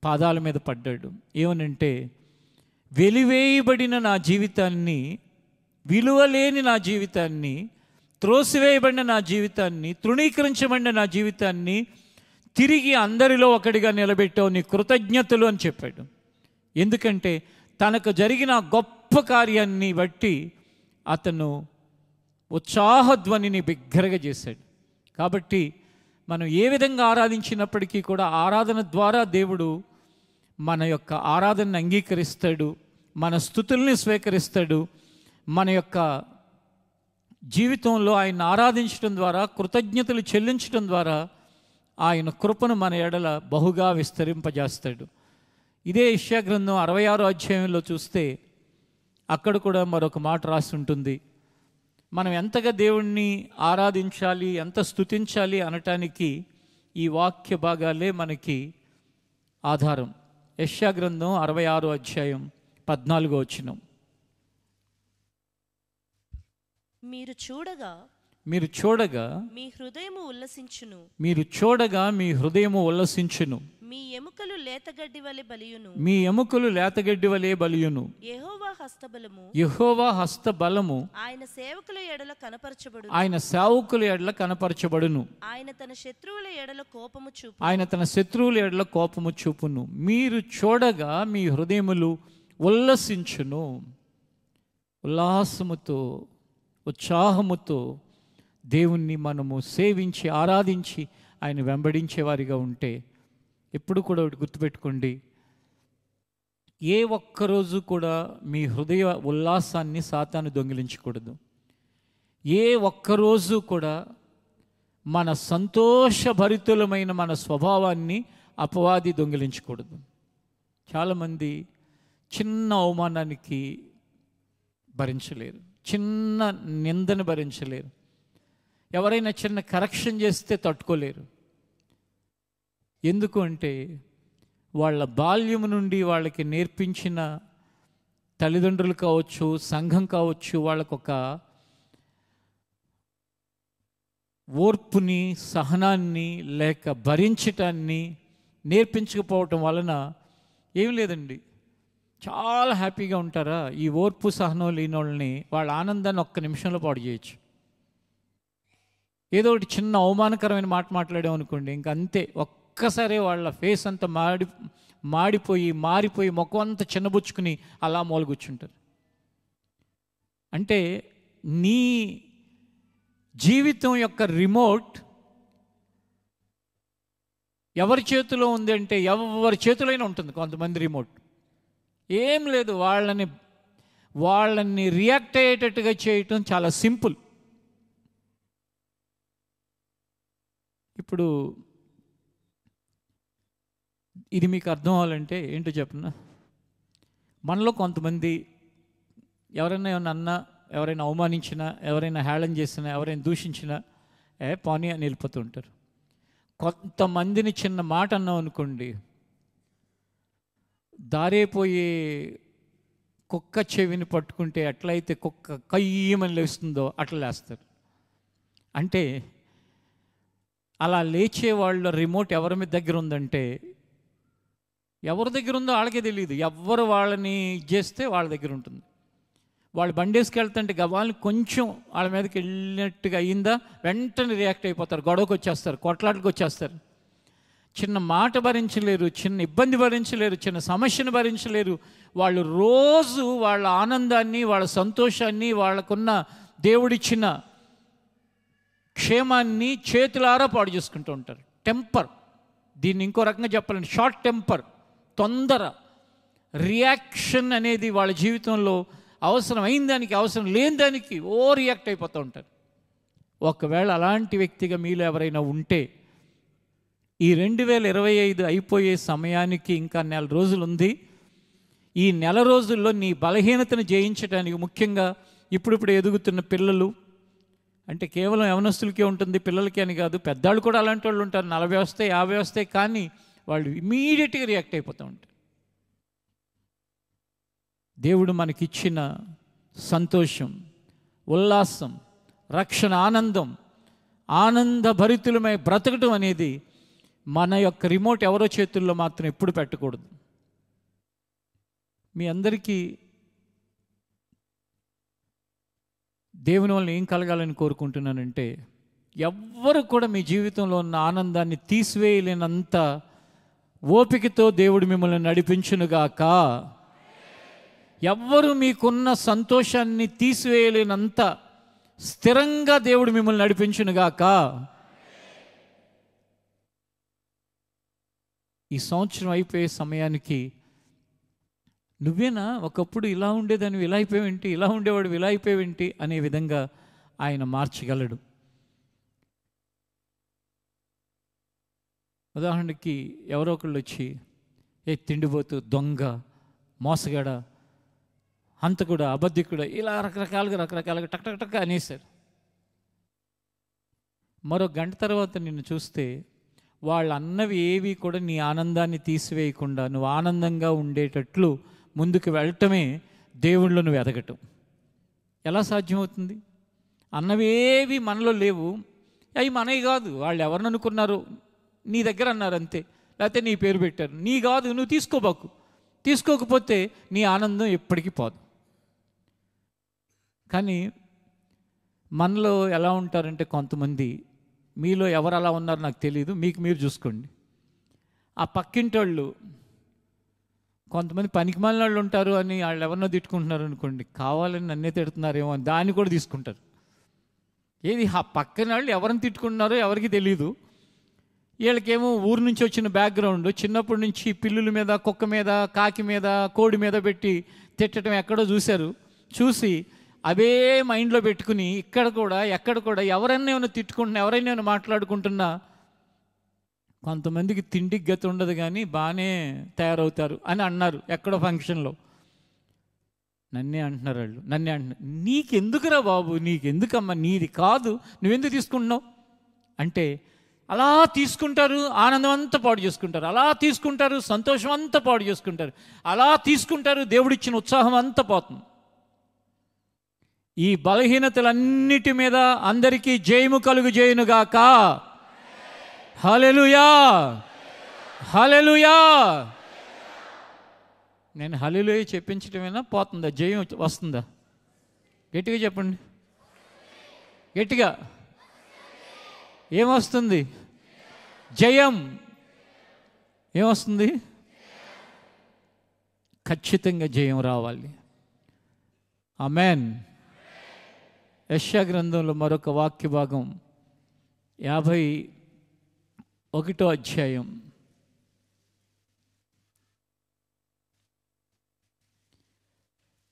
పాదాల మీద పడ్డాడు. ఏమనంటే, వెలివేయబడిన నా జీవితాన్ని, విలువలేని నా జీవితాన్ని, త్రోసివేయబడిన నా జీవితాన్ని, తృణీకరించబడిన నా జీవితాన్ని తిరిగి అందరిలో ఒకటిగా నిలబెట్టావు, నీ కృతజ్ఞతలు అని చెప్పాడు. ఎందుకంటే తనకు జరిగిన గొప్ప కార్యాన్ని బట్టి అతను ఉత్సాహధ్వనిని బిగ్గరగా చేశాడు. కాబట్టి మనం ఏ విధంగా ఆరాధించినప్పటికీ కూడా ఆరాధన ద్వారా దేవుడు మన యొక్క ఆరాధనను అంగీకరిస్తాడు. మన స్తుతుల్ని స్వీకరిస్తాడు. మన యొక్క జీవితంలో ఆయన ఆరాధించడం ద్వారా, కృతజ్ఞతలు చెల్లించడం ద్వారా ఆయన కృపను మన ఎడల బహుగా విస్తరింపజేస్తాడు. ఇదే యెషయా గ్రంథం 66వ అధ్యాయంలో చూస్తే అక్కడ కూడా మరొక మాట రాసి ఉంటుంది. మనం ఎంతగా దేవుణ్ణి ఆరాధించాలి, ఎంత స్తుతించాలి అనటానికి ఈ వాక్య భాగాలే మనకి ఆధారం. యెషయా గ్రంథం 66వ అధ్యాయం 14వ వచనం. మీరు చూడగా మీ హృదయము ఉల్లసించును, మీ ఎముకలు లేతగడ్డి వలె బలియును. యెహోవా హస్తబలము ఆయన సేవకుల ఎడల కనపరచబడును. ఆయన తన శత్రువుల ఎడల కోపము చూపును. మీరు చూడగా మీ హృదయములు ఉల్లసించును. ఉల్లాసముతో, ఉత్సాహముతో దేవుణ్ణి మనము సేవించి ఆరాధించి ఆయన వెంబడించేవారిగా ఉంటే, ఎప్పుడు కూడా ఒకటి గుర్తుపెట్టుకోండి, ఏ ఒక్కరోజు కూడా మీ హృదయ ఉల్లాసాన్ని సాతాను దొంగిలించకూడదు. ఏ ఒక్కరోజు కూడా మన సంతోషభరితులమైన మన స్వభావాన్ని అపవాది దొంగిలించకూడదు. చాలామంది చిన్న అవమానానికి భరించలేరు, చిన్న నిందను భరించలేరు, ఎవరైనా చిన్న కరెక్షన్ చేస్తే తట్టుకోలేరు. ఎందుకు అంటే వాళ్ళ బాల్యము నుండి వాళ్ళకి నేర్పించిన తల్లిదండ్రులు కావచ్చు, సంఘం కావచ్చు, వాళ్ళకొక ఓర్పుని, సహనాన్ని లేక భరించటాన్ని నేర్పించకపోవటం వలన ఏం లేదండి, చాలా హ్యాపీగా ఉంటారా? ఈ ఓర్పు సహనం లేని వాళ్ళని వాళ్ళ ఆనందాన్ని ఒక్క నిమిషంలో పాడు చేయొచ్చు. ఏదో ఒకటి చిన్న అవమానకరమైన మాట మాట్లాడామనుకోండి, ఇంక అంతే, ఒక్కసారి వాళ్ళ ఫేస్ అంతా మారిపోయి ముఖం అంతా చిన్నబుచ్చుకుని అలా మూల కూర్చుంటారు. అంటే నీ జీవితం యొక్క రిమోట్ ఎవరి చేతిలో ఉంది అంటే ఎవరి చేతిలోనే ఉంటుంది. కొంతమంది రిమోట్ ఏం లేదు, వాళ్ళని రియాక్ట్ అయ్యేటట్టుగా చేయటం చాలా సింపుల్. ఇప్పుడు ఇది మీకు అర్థం అవ్వాలంటే ఏంటో చెప్పనా, మనలో కొంతమంది ఎవరైనా ఏమన్నా అన్నా, ఎవరైనా అవమానించినా, ఎవరైనా హేళన చేసినా, ఎవరైనా దూషించినా పోనీ అని వెళ్ళిపోతూ ఉంటారు. కొంతమందిని చిన్న మాట అన్నాం అనుకోండి, దారేపోయే కుక్క చెవిని పట్టుకుంటే ఎట్లయితే కుక్క కయ్యమని లేస్తుందో అట్లా లేస్తారు. అంటే అలా లేచే వాళ్ళ రిమోట్ ఎవరి మీద దగ్గర ఉందంటే, ఎవరి దగ్గర ఉందో వాళ్ళకే తెలియదు. ఎవరు వాళ్ళని చేస్తే వాళ్ళ దగ్గర ఉంటుంది. వాళ్ళు బండేసుకు వెళ్తుంటే గవాళ్ళని కొంచెం వాళ్ళ మీదకి వెళ్ళినట్టుగా అయిందా వెంటనే రియాక్ట్ అయిపోతారు, గొడవకు వచ్చేస్తారు, కొట్లాటకు వచ్చేస్తారు. చిన్న మాట భరించలేరు, చిన్న ఇబ్బంది భరించలేరు, చిన్న సమస్యను భరించలేరు. వాళ్ళు రోజు వాళ్ళ ఆనందాన్ని, వాళ్ళ సంతోషాన్ని, వాళ్ళకున్న దేవుడిచ్చిన క్షేమాన్ని చేతులారా పాడు చేసుకుంటూ ఉంటారు. టెంపర్, దీన్ని ఇంకో రకంగా చెప్పాలంటే షార్ట్ టెంపర్, తొందర రియాక్షన్ అనేది వాళ్ళ జీవితంలో అవసరం అయిన దానికి, అవసరం లేని దానికి రియాక్ట్ అయిపోతూ ఉంటారు. ఒకవేళ అలాంటి వ్యక్తిగా మీలో ఎవరైనా ఉంటే, ఈ 2025 అయిపోయే సమయానికి ఇంకా నెల రోజులు ఉంది. ఈ నెల రోజుల్లో నీ బలహీనతను జయించడానికి, ముఖ్యంగా ఇప్పుడిప్పుడు ఎదుగుతున్న పిల్లలు, అంటే కేవలం యవనస్తులకే ఉంటుంది, పిల్లలకి అని కాదు, పెద్దాళ్ళు కూడా అలాంటి వాళ్ళు ఉంటారు. 40 వస్తాయి, 50 వస్తాయి, కానీ వాళ్ళు ఇమీడియట్గా రియాక్ట్ అయిపోతూ ఉంటారు. దేవుడు మనకిచ్చిన సంతోషం, ఉల్లాసం, రక్షణ, ఆనందభరితులమై బ్రతకడం అనేది మన యొక్క రిమోట్ ఎవరో చేతుల్లో మాత్రం ఎప్పుడు పెట్టకూడదు. మీ అందరికీ దేవుని వల్ల ఏం కలగాలని కోరుకుంటున్నానంటే, ఎవ్వరు కూడా మీ జీవితంలో ఉన్న ఆనందాన్ని తీసివేయలేనంత ఓపికతో దేవుడు మిమ్మల్ని నడిపించునుగాక. ఎవ్వరు మీకున్న సంతోషాన్ని తీసివేయలేనంత స్థిరంగా దేవుడు మిమ్మల్ని నడిపించునుగాక. ఈ సంవత్సరం అయిపోయే సమయానికి నువ్వేనా ఒకప్పుడు ఇలా ఉండేదాన్ని ఇలా అయిపోయావేంటి, ఇలా ఉండేవాడు ఇలా అయిపోయావేంటి అనే విధంగా ఆయన మార్చగలడు. ఉదాహరణకి ఎవరో ఒకళ్ళు వచ్చి తిండిపోతూ, దొంగ, మోసగాడ, హంతకుడా, అబద్ధికుడా, ఇలా రకరకాలుగా టక్ టక్ టక్ అనేశారు. మరో గంట తర్వాత నిన్ను చూస్తే వాళ్ళు అన్నవి ఏవి కూడా నీ ఆనందాన్ని తీసివేయకుండా నువ్వు ఆనందంగా ఉండేటట్లు ముందుకు వెళ్ళటమే దేవుళ్ళు నువ్వు ఎదగటం. ఎలా సాధ్యమవుతుంది? అన్నవేవి మనలో లేవు, అవి మనవి కాదు, వాళ్ళు ఎవరిని అనుకున్నారు, నీ దగ్గర అన్నారు అంతే, లేకపోతే నీ పేరు పెట్టారు, నీ కాదు, నువ్వు తీసుకోబాకు. తీసుకోకపోతే నీ ఆనందం ఎప్పటికీ పోదు. కానీ మనలో ఎలా ఉంటారంటే కొంతమంది, మీలో ఎవరు అలా ఉన్నారో నాకు తెలియదు, మీకు మీరు చూసుకోండి. ఆ పక్కింటి వాళ్ళు కొంతమంది పనికిమాలిన వాళ్ళు ఉంటారు అని వాళ్ళు ఎవరినో తిట్టుకుంటున్నారు అనుకోండి, కావాలని నన్నే తిడుతున్నారేమో అని దాన్ని కూడా తీసుకుంటారు. ఏది ఆ పక్కన వాళ్ళు ఎవరిని తిట్టుకుంటున్నారో ఎవరికి తెలియదు. వీళ్ళకేమో ఊరు నుంచి వచ్చిన బ్యాక్గ్రౌండ్, చిన్నప్పటి నుంచి పిల్లుల మీద, కుక్క మీద, కాకి మీద, కోడి మీద పెట్టి తిట్టడం ఎక్కడో చూశారు. చూసి అవే మైండ్లో పెట్టుకుని ఇక్కడ కూడా ఎక్కడ కూడా ఎవరైనా ఏమైనా తిట్టుకుంటున్నా, ఎవరైనా ఏమైనా మాట్లాడుకుంటున్నా కొంతమందికి తిండికి గతి ఉండదు కానీ బాగానే తయారవుతారు అని అన్నారు ఎక్కడో ఫంక్షన్లో. నన్నే అంటున్నారు వాళ్ళు, నన్నే అంటున్నారు. నీకెందుకురా బాబు, నీకెందుకమ్మా, నీది కాదు, నువ్వెందుకు తీసుకుంటున్నావు అంటే, అలా తీసుకుంటారు, ఆనందం అంతా పాడు చేసుకుంటారు, అలా తీసుకుంటారు, సంతోషం అంతా పాడు చేసుకుంటారు, అలా తీసుకుంటారు, దేవుడిచ్చిన ఉత్సాహం అంతా పోతుంది. ఈ బలహీనతలన్నిటి మీద అందరికీ జయము కలుగు చేయునుగాక. హల్లెలూయా, హల్లెలూయా. నేను హల్లెలూయా చెప్పించటమేనా, పోతుందా, జయం వస్తుందా? గట్టిగా చెప్పండి, గట్టిగా. ఏమొస్తుంది? జయం. ఏమొస్తుంది? ఖచ్చితంగా జయం రావాలి. ఆమేన్. యెషయా గ్రంథంలో మరొక వాక్య భాగం 51వ అధ్యాయం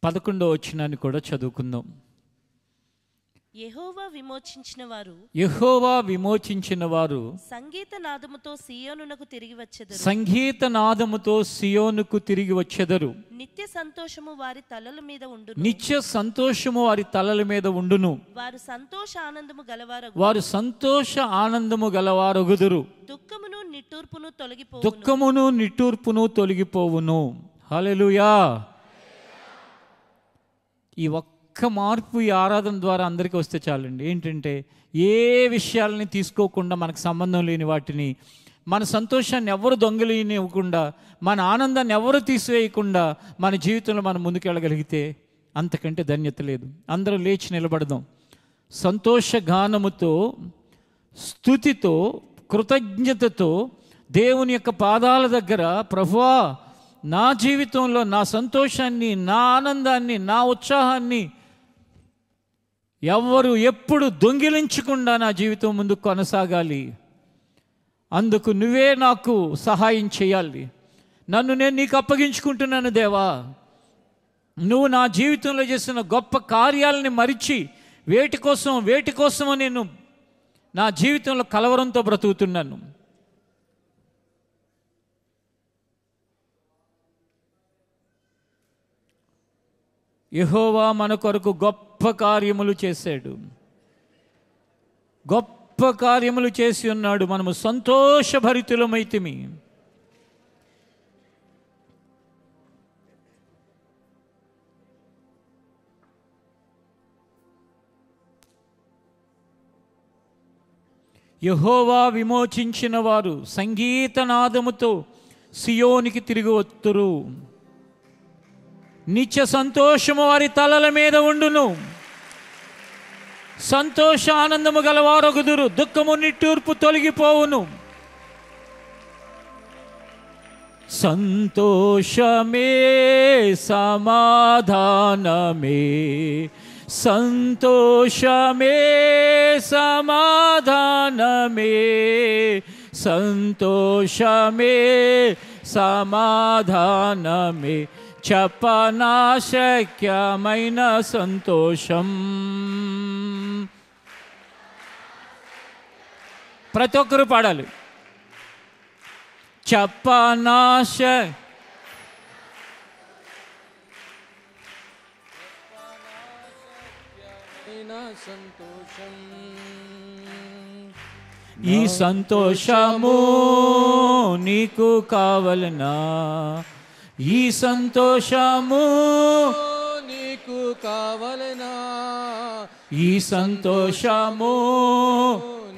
11వ వచనాన్ని కూడా చదువుకుందాం. యెహోవా విమోచించిన వారు, యెహోవా విమోచించిన వారు సంగీత నాదముతో సియోనునకు తిరిగి వచ్చెదరు. సంగీత నాదముతో సియోనుకు తిరిగి వచ్చెదరు. నిత్య సంతోషము వారి తలల మీద ఉండును. నిత్య సంతోషము వారి తలల మీద ఉండును. వారు సంతోష ఆనందము గలవారు. వారు సంతోష ఆనందము గలవారొగుదురు. దుఃఖమును నిట్టూర్పును తొలగిపోవును. దుఃఖమును నిట్టూర్పును తొలగిపోవును. హల్లెలూయా. ఈ ఒక్క మార్పు ఈ ఆరాధన ద్వారా అందరికీ వస్తే చాలండి. ఏంటంటే, ఏ విషయాలని తీసుకోకుండా, మనకు సంబంధం లేని వాటిని, మన సంతోషాన్ని ఎవరు దొంగిలినివ్వకుండా, మన ఆనందాన్ని ఎవరు తీసివేయకుండా మన జీవితంలో మనం ముందుకెళ్ళగలిగితే అంతకంటే ధన్యత లేదు. అందరూ లేచి నిలబడదాం. సంతోష గానముతో, స్తుతితో, కృతజ్ఞతతో దేవుని యొక్క పాదాల దగ్గర, ప్రభువా, నా జీవితంలో నా సంతోషాన్ని, నా ఆనందాన్ని, నా ఉత్సాహాన్ని ఎవరు ఎప్పుడు దొంగిలించకుండా నా జీవితం ముందుకు కొనసాగాలి. అందుకు నువ్వే నాకు సహాయం చేయాలి. నన్ను నేను నీకు అప్పగించుకుంటున్నాను దేవా. నువ్వు నా జీవితంలో చేసిన గొప్ప కార్యాలని మరిచి వేటి కోసమో నేను నా జీవితంలో కలవరంతో బ్రతుకుతున్నాను. యెహోవా మన కొరకు గొప్ప కార్యములు చేశాడు, గొప్ప కార్యములు చేసి ఉన్నాడు. మనము సంతోషభరితులమైతిమి. యెహోవా విమోచించిన వారు సంగీతనాదముతో సియోనికి తిరిగి వత్తురు. నిత్య సంతోషము వారి తలల మీద ఉండును. సంతోష ఆనందము గలవారొగుదురు. దుఃఖము నిట్టూర్పు తొలగిపోవును. సంతోషమే సమాధానమే, సంతోషమే సమాధానమే, సంతోషమే సమాధానమే చెప్పనాశక్యమైన సంతోషం. ప్రతి ఒక్కరూ పాడాలి. సంతోషం. ఈ సంతోషము నీకు కావలనా, ఈ సంతోషము నీకు కావలనా, ఈ సంతోషము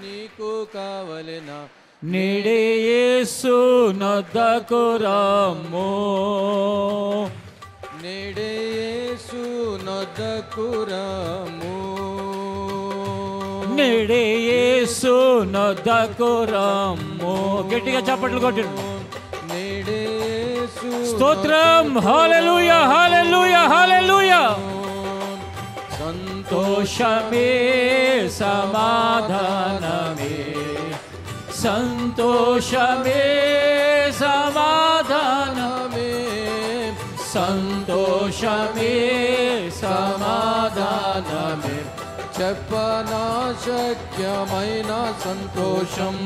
నీకు కావలనా, నేడే యేసు నొద్దకు రమ్ము, నేడే యేసు నొద్దకు రమ్ము, నేడే యేసు నొద్దకు రమ్ము. గట్టిగా చప్పట్లు కొట్టండి. నేడే యేసు స్తోత్రం. హల్లెలూయా, హల్లెలూయా, హల్లెలూయా. సంతోషమే సమాధానమే, సంతోషమే సమాధానమే, సంతోషమే సమాధానమే చెప్పనాశక్యమైన సంతోషం,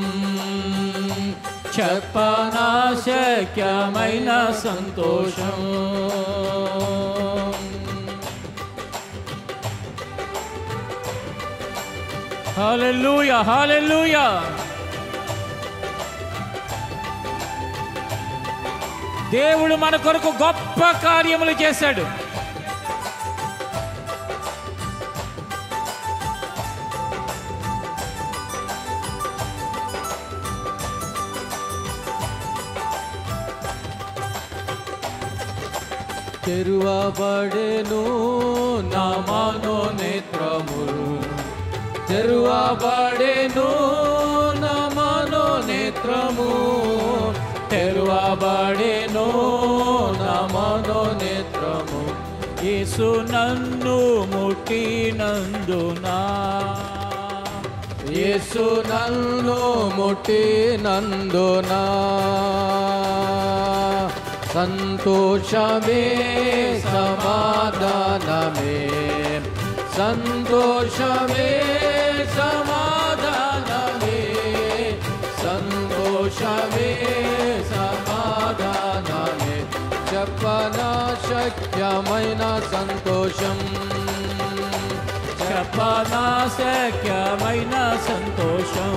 చెప్పనాశక్యమైన సంతోషం. హల్లెలూయా, హల్లెలూయా. దేవుడు మన కొరకు గొప్ప కార్యములు చేశాడు. తెరువబడెను నా మనోనేత్రములు, తెరువబడెను నా మనోనేత్రము, తెరువబడెను నా మనోనేత్రము, యేసు నన్ను ముట్టినందునా, యేసు నన్ను ముట్టినందునా, సంతోషమే సమాధానమే, సంతోషమే సమాధానమే, సంతోషమే సమాధానమే చెప్పనాశక్యమైన సంతోషం, చెప్పనాశక్యమైన సంతోషం.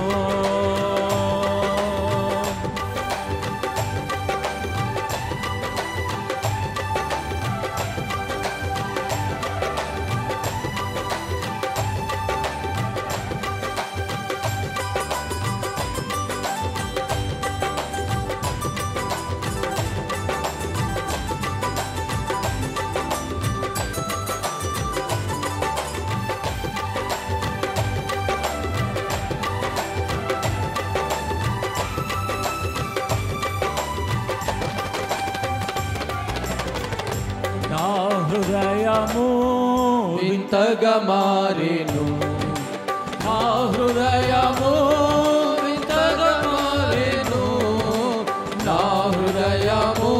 నా హృదయము వింతగా మారెను, నా హృదయము వింతగా మారెను, నా హృదయము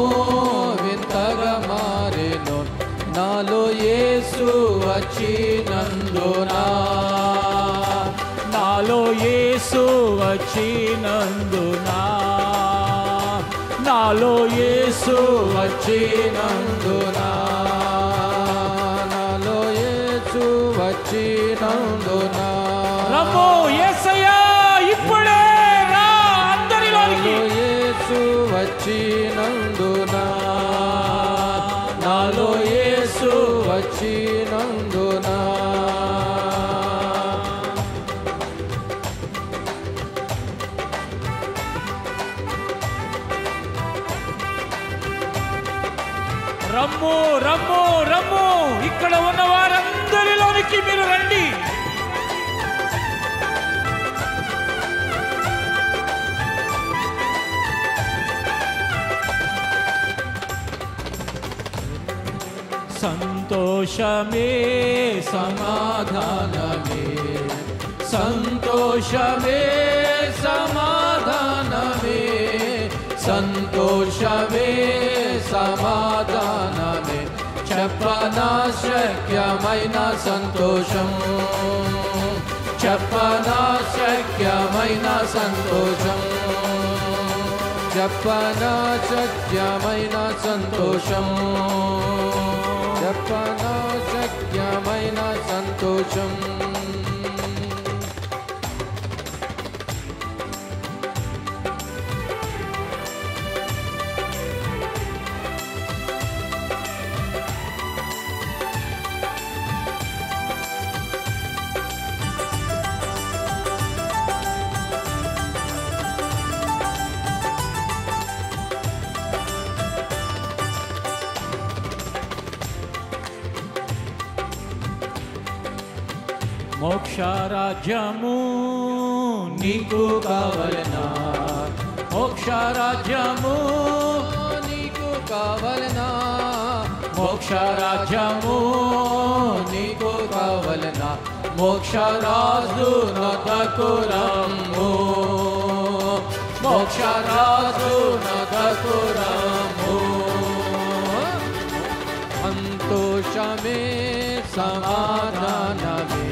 వింతగా మారెను, నాలో యేసు వచ్చినందునా, నాలో యేసు వచ్చినందునా, నాలో యేసు వచ్చినందునా, నాలో యేసు వచ్చినందునా, రమ్ము యేసయ్యా ఇప్పుడే రా అందరిలోనికి, నాలో యేసు వచ్చినందునా, నాలో యేసు వచ్చినందునా, రమ్ము రమ్ము రమ్ము, ఇక్కడ ఉన్న వారందరిలోనికి మీరు రండి. సంతోషమే సమాధానమే, సంతోషమే సమాధానమే, సంతోషమే సమాధానమే చెప్పనాశక్యమైన సంతోషం చెప్పనాశక్యమైన సంతోషం చెప్పనాశక్యమైన సంతోషం చెప్పనాశక్యమైన సంతోషం మోక్షరాజ్యము నీకు కావలనా మోక్షరాజ్యము నీకు కావలనా మోక్షరాజ్యము నీకు కావలనా మోక్షరాజు నొద్దకు రమ్ము మోక్షరాజు నొద్దకు రమ్ము సంతోషమే సమాధానమే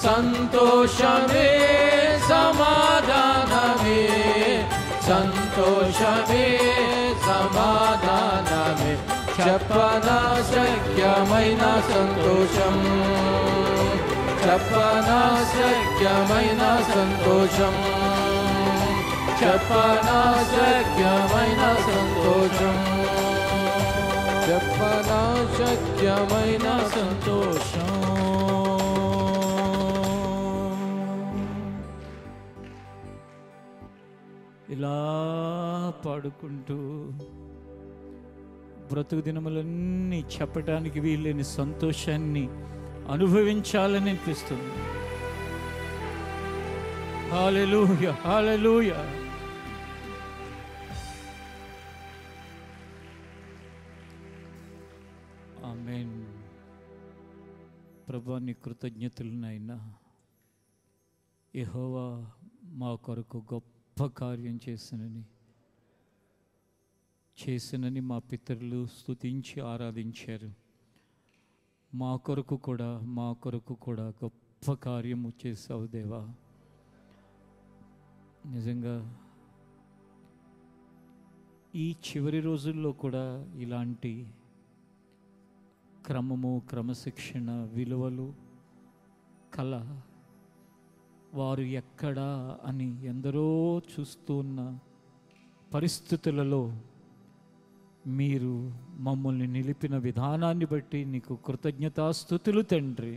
సంతోషమే సమాధానమే సంతోషమే సమాధానమే చెప్పనాశక్యమైన సంతోషం చెప్పనాశక్యమైన సంతోషం చెప్పనాశక్యమైన సంతోషం చెప్పనాశక్యమైన సంతోషం ఇలా పాడుకుంటూ బ్రతుకు దినములన్నీ చెప్పటానికి వీళ్ళని సంతోషాన్ని అనుభవించాలని అనిపిస్తుంది. హల్లెలూయా హల్లెలూయా. ఆమేన్. ప్రభువా నీ కృతజ్ఞతలు నాయనా. యెహోవా మా కొరకు గొప్ప కార్యం చేసినని మా పితరులు స్తుతించి ఆరాధించారు. మా కొరకు కూడా గొప్ప కార్యము చేసావు దేవా. నిజంగా ఈ చివరి రోజుల్లో కూడా ఇలాంటి క్రమశిక్షణ విలువలు కళ వారు ఎక్కడా అని ఎందరో చూస్తూ ఉన్న పరిస్థితులలో మీరు మమ్మల్ని నిలిపిన విధానాన్ని బట్టి నీకు కృతజ్ఞతాస్తుతులు తండ్రి.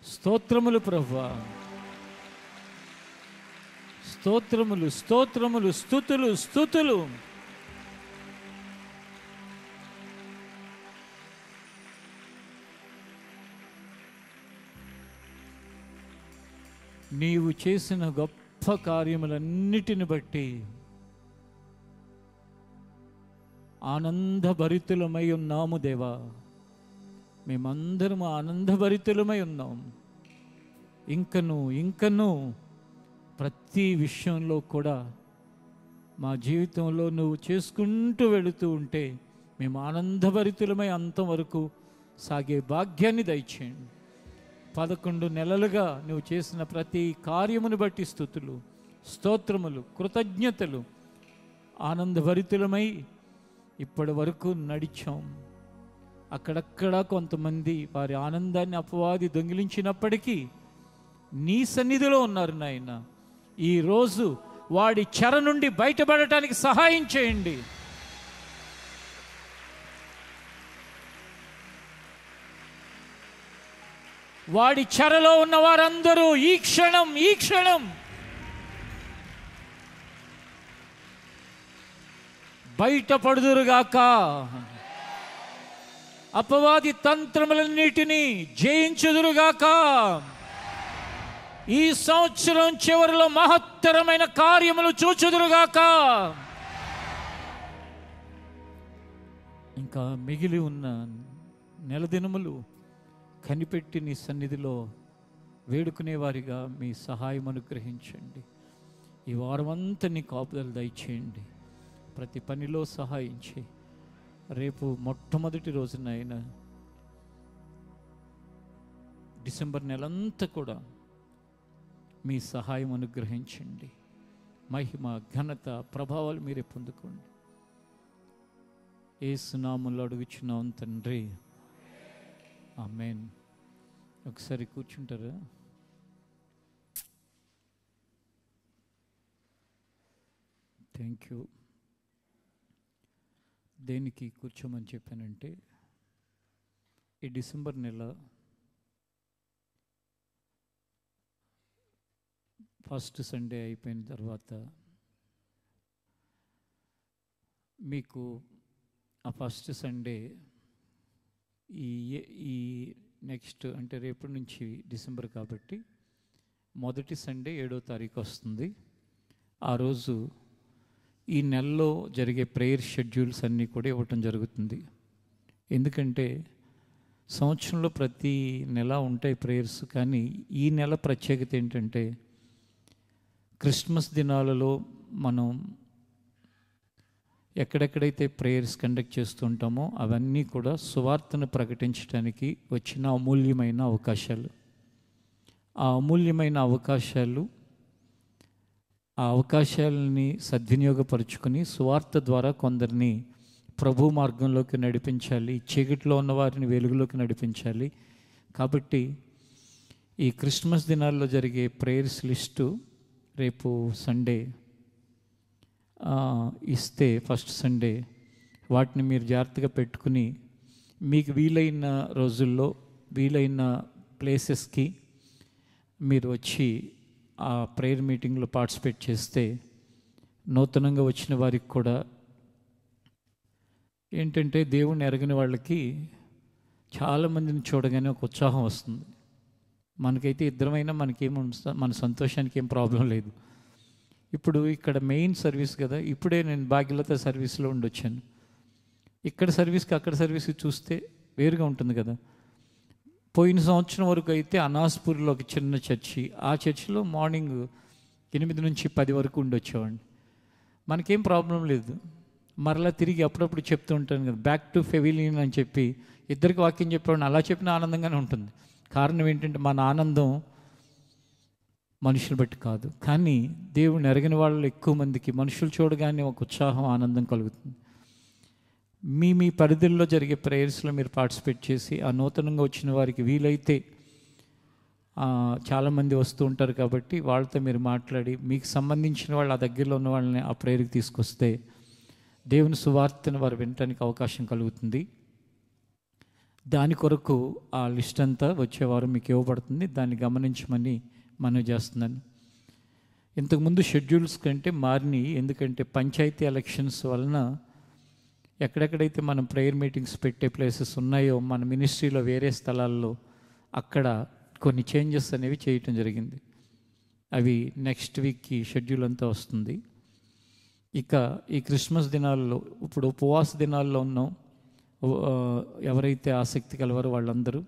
స్తోత్రములు ప్రభువా, స్తోత్రములు స్తోత్రములు స్తుతులు స్తుతులు. నీవు చేసిన గొప్ప కార్యములన్నిటిని బట్టి ఆనందభరితులమై ఉన్నాము దేవా. మేమందరం ఆనందభరితులమై ఉన్నాం. ఇంకను ప్రతి విషయంలో కూడా మా జీవితంలో నువ్వు చేసుకుంటూ వెళుతూ ఉంటే మేము ఆనందభరితులమై అంతవరకు సాగే భాగ్యాన్ని దయచేయండి. 11 నెలలుగా నువ్వు చేసిన ప్రతి కార్యమును బట్టి స్తుతులు స్తోత్రములు కృతజ్ఞతలు. ఆనందభరితులమై ఇప్పటి వరకు నడిచాం. అక్కడక్కడ కొంతమంది వారి ఆనందాన్ని అపవాది దొంగిలించినప్పటికీ నీ సన్నిధిలో ఉన్నారు నాయన. ఈరోజు వాడి చెర నుండి బయటపడటానికి సహాయం చేయండి. వాడి చెరలో ఉన్న వారందరూ ఈ క్షణం బయటపడుదురుగాక. అపవాది తంత్రములన్నిటినీ జయించుదురుగాక. ఈ సంవత్సరం చివరిలో మహత్తరమైన కార్యములు చూచుదురుగాక. ఇంకా మిగిలి ఉన్న నెల దినములు కనిపెట్టి నీ సన్నిధిలో వేడుకునేవారిగా మీ సహాయం అనుగ్రహించండి. ఈ వారమంతా నీ కాపుదలు దయచేయండి. ప్రతి పనిలో సహాయం చేయి. రేపు మొట్టమొదటి రోజున అయినా డిసెంబర్ నెలంతా కూడా మీ సహాయం అనుగ్రహించండి. మహిమ, ఘనత, ప్రభావాలు మీరే పొందుకోండి. యేసు నామములో అడుగుచున్నాం తండ్రి, ఆమేన్. ఒకసారి కూర్చుంటారా? Thank you. దేనికి కూర్చోమని చెప్పానంటే, ఈ డిసెంబర్ నెల ఫస్ట్ సండే అయిపోయిన తర్వాత మీకు ఆ ఫస్ట్ సండే ఈ నెక్స్ట్ అంటే రేపటి నుంచి డిసెంబర్ కాబట్టి మొదటి సండే 7వ తారీఖు వస్తుంది. ఆ రోజు ఈ నెలలో జరిగే ప్రేయర్ షెడ్యూల్స్ అన్నీ కూడా ఇవ్వటం జరుగుతుంది. ఎందుకంటే సంవత్సరంలో ప్రతి నెల ఉంటాయి ప్రేయర్స్, కానీ ఈ నెల ప్రత్యేకత ఏంటంటే క్రిస్మస్ దినాలలో మనం ఎక్కడెక్కడైతే ప్రేయర్స్ కండక్ట్ చేస్తుంటామో అవన్నీ కూడా సువార్తను ప్రకటించడానికి వచ్చిన అమూల్యమైన అవకాశాలు. ఆ అమూల్యమైన అవకాశాలని సద్వినియోగపరుచుకొని సువార్త ద్వారా కొందరిని ప్రభు మార్గంలోకి నడిపించాలి, చీకటిలో ఉన్న వారిని వెలుగులోకి నడిపించాలి. కాబట్టి ఈ క్రిస్మస్ దినాల్లో జరిగే ప్రేయర్స్ లిస్టు రేపు సండే ఇస్తే, ఫస్ట్ సండే వాటిని మీరు జాగ్రత్తగా పెట్టుకుని మీకు వీలైన రోజుల్లో వీలైన ప్లేసెస్కి మీరు వచ్చి ఆ ప్రేయర్ మీటింగ్లో పార్టిసిపేట్ చేస్తే నూతనంగా వచ్చిన వారికి కూడా ఏంటంటే దేవుణ్ణి ఎరగని వాళ్ళకి చాలామందిని చూడగానే ఒక ఉత్సాహం వస్తుంది. మనకైతే ఇద్దరమైనా మన సంతోషానికి ఏం ప్రాబ్లం లేదు. ఇప్పుడు ఇక్కడ మెయిన్ సర్వీస్ కదా, ఇప్పుడే నేను భాగ్యలత సర్వీస్లో ఉండొచ్చాను. ఇక్కడ సర్వీస్కి అక్కడ సర్వీస్కి చూస్తే వేరుగా ఉంటుంది కదా. పోయిన సంవత్సరం వరకు అయితే అనాస్పూర్లో ఒక చిన్న చర్చి, ఆ చర్చిలో మార్నింగ్ 8 నుంచి 10 వరకు ఉండొచ్చేవాడిని. మనకేం ప్రాబ్లం లేదు. మరలా తిరిగి అప్పుడప్పుడు చెప్తూ ఉంటాను కదా, బ్యాక్ టు ఫెవిలియన్ అని చెప్పి ఇద్దరికి వాక్యం చెప్పేవాడిని. అలా చెప్పిన ఆనందంగానే ఉంటుంది. కారణం ఏంటంటే మన ఆనందం మనుషులు బట్టి కాదు, కానీ దేవుని ఎరగని వాళ్ళు ఎక్కువ మందికి మనుషులు చూడగానే ఒక ఉత్సాహం, ఆనందం కలుగుతుంది. మీ పరిధుల్లో జరిగే ప్రేయర్స్లో మీరు పార్టిసిపేట్ చేసి ఆ నూతనంగా వచ్చిన వారికి వీలైతే చాలామంది వస్తూ ఉంటారు కాబట్టి వాళ్ళతో మీరు మాట్లాడి మీకు సంబంధించిన వాళ్ళు ఆ దగ్గరలో ఉన్న వాళ్ళని ఆ ప్రేయర్కి తీసుకొస్తే దేవుని సువార్తను వారు వినటానికి అవకాశం కలుగుతుంది. దాని కొరకు ఆ లిస్ట్ అంతా వచ్చేవారు మీకు ఇవ్వబడుతుంది. దాన్ని గమనించమని మనం చేస్తున్నాను. ఇంతకుముందు షెడ్యూల్స్ కంటే మారినాయి. ఎందుకంటే పంచాయతీ ఎలక్షన్స్ వలన ఎక్కడెక్కడైతే మనం ప్రేయర్ మీటింగ్స్ పెట్టే ప్లేసెస్ ఉన్నాయో మన మినిస్ట్రీలో వేరే స్థలాల్లో అక్కడ కొన్ని చేంజెస్ అనేవి చేయటం జరిగింది. అవి నెక్స్ట్ వీక్కి షెడ్యూల్ అంతా వస్తుంది. ఇక ఈ క్రిస్మస్ దినాల్లో ఇప్పుడు ఉపవాస దినాల్లో ఉన్నాం. ఎవరైతే ఆసక్తి కలవారో వాళ్ళందరూ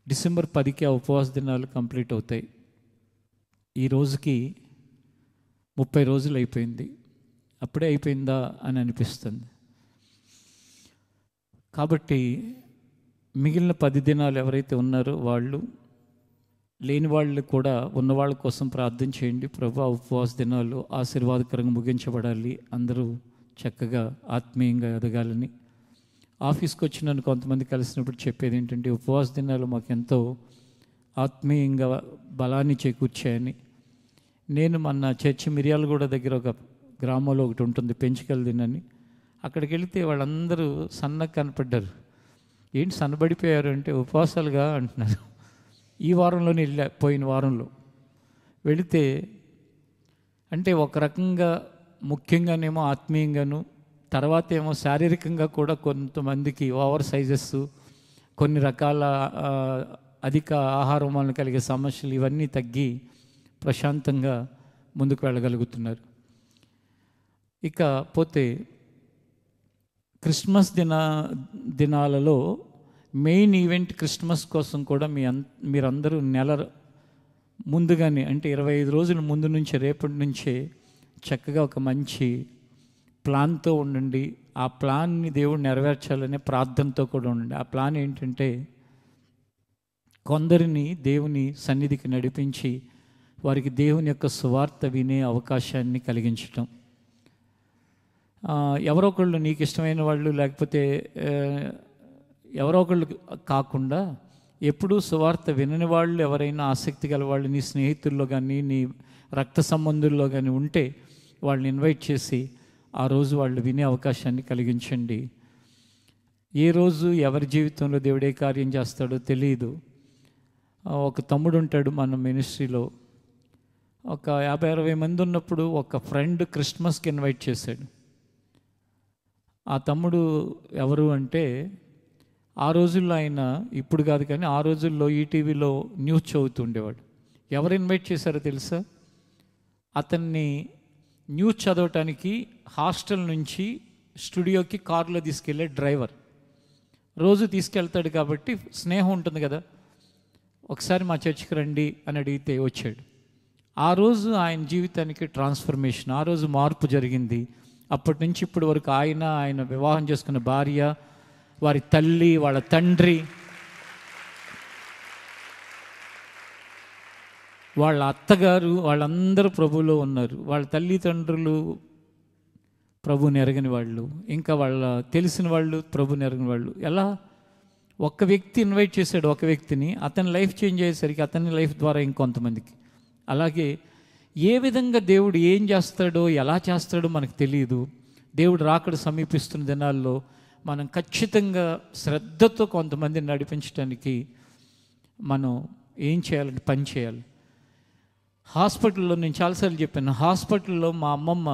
డిసెంబర్ 10కి ఆ ఉపవాస దినాలు కంప్లీట్ అవుతాయి. ఈ రోజుకి 30 రోజులు అయిపోయింది. అప్పుడే అయిపోయిందా అని అనిపిస్తుంది. కాబట్టి మిగిలిన 10 దినాలు ఎవరైతే ఉన్నారో వాళ్ళు, లేని వాళ్ళు కూడా ఉన్న వాళ్ళ కోసం ప్రార్థన చేయండి. ప్రభు ఉపవాస దినాలు ఆశీర్వాదకరంగా ముగించబడాలి, అందరూ చక్కగా ఆత్మీయంగా ఎదగాలని. ఆఫీస్కి వచ్చి నన్ను కొంతమంది కలిసినప్పుడు చెప్పేది ఏంటంటే ఉపవాస దినాలు మాకు ఎంతో ఆత్మీయంగా బలాన్ని చేకూర్చాయని. నేను మొన్న చర్చి మిర్యాలగూడ దగ్గర ఒక గ్రామంలో ఒకటి ఉంటుంది, పెంచుకల దినని. అక్కడికి వెళితే వాళ్ళందరూ సన్నగా కనపడ్డారు. ఏంటి సన్నబడిపోయారు అంటే ఉపవాసాలుగా అంటున్నారు. ఈ వారంలోనే పోయిన వారంలో వెళితే అంటే ఒక రకంగా ముఖ్యంగానేమో ఆత్మీయంగాను, తర్వాత ఏమో శారీరకంగా కూడా కొంతమందికి ఓవర్ సైజెస్, కొన్ని రకాల అధిక ఆహారం వలన కలిగే సమస్యలు ఇవన్నీ తగ్గి ప్రశాంతంగా ముందుకు వెళ్ళగలుగుతున్నారు. ఇక పోతే క్రిస్మస్ దినాలలో మెయిన్ ఈవెంట్ క్రిస్మస్ కోసం కూడా మీరందరూ నెల ముందుగానే అంటే 25 రోజుల ముందు నుంచే, రేపటి నుంచే చక్కగా ఒక మంచి ప్లాన్తో ఉండండి. ఆ ప్లాన్ని దేవుడు నెరవేర్చాలనే ప్రార్థనతో కూడా ఉండండి. ఆ ప్లాన్ ఏంటంటే కొందరిని దేవుని సన్నిధికి నడిపించి వారికి దేవుని యొక్క సువార్త వినే అవకాశాన్ని కలిగించటం. ఎవరో ఒకళ్ళు నీకు ఇష్టమైన వాళ్ళు, లేకపోతే ఎవరో ఒకళ్ళు కాకుండా ఎప్పుడూ సువార్త వినని వాళ్ళు ఎవరైనా ఆసక్తి గల వాళ్ళు నీ స్నేహితుల్లో కానీ నీ రక్త సంబంధుల్లో కానీ ఉంటే వాళ్ళని ఇన్వైట్ చేసి ఆ రోజు వాళ్ళు వినే అవకాశాన్ని కలిగించండి. ఏ రోజు ఎవరి జీవితంలో దేవుడే కార్యం చేస్తాడో తెలియదు. ఒక తమ్ముడు ఉంటాడు మన మినిస్ట్రీలో. ఒక 50-60 మంది ఉన్నప్పుడు ఒక ఫ్రెండ్ క్రిస్మస్కి ఇన్వైట్ చేశాడు. ఆ తమ్ముడు ఎవరు అంటే, ఆ రోజుల్లో ఆయన, ఇప్పుడు కాదు కానీ ఆ రోజుల్లో ఈటీవీలో న్యూస్ చదువుతుండేవాడు. ఎవరు ఇన్వైట్ చేశారో తెలుసా? అతన్ని న్యూస్ చదవటానికి హాస్టల్ నుంచి స్టూడియోకి కారులో తీసుకెళ్ళే డ్రైవర్. రోజు తీసుకెళ్తాడు కాబట్టి స్నేహం ఉంటుంది కదా. ఒకసారి మా చర్చికి రండి అని అడిగితే వచ్చాడు. ఆ రోజు ఆయన జీవితానికి ట్రాన్స్ఫర్మేషన్, ఆ రోజు మార్పు జరిగింది. అప్పటి నుంచి ఇప్పటి వరకు ఆయన వివాహం చేసుకున్న భార్య, వారి తల్లి, వాళ్ళ తండ్రి, వాళ్ళ అత్తగారు, వాళ్ళందరూ ప్రభువులో ఉన్నారు. వాళ్ళ తల్లిదండ్రులు ప్రభుని ఎరగని వాళ్ళు, ఇంకా వాళ్ళ తెలిసిన వాళ్ళు ప్రభుని ఎరగని వాళ్ళు. ఎలా? ఒక్క వ్యక్తి ఇన్వైట్ చేశాడు ఒక వ్యక్తిని, అతని లైఫ్ చేంజ్ అయ్యేసరికి అతని లైఫ్ ద్వారా ఇంకొంతమందికి. అలాగే ఏ విధంగా దేవుడు ఏం చేస్తాడో ఎలా చేస్తాడో మనకు తెలియదు. దేవుడు రాకడ సమీపిస్తున్న దినాల్లో మనం ఖచ్చితంగా శ్రద్ధతో కొంతమందిని నడిపించడానికి మనం ఏం చేయాలంటే పని చేయాలి. హాస్పిటల్లో నేను చాలాసార్లు చెప్పాను, హాస్పిటల్లో మా అమ్మమ్మ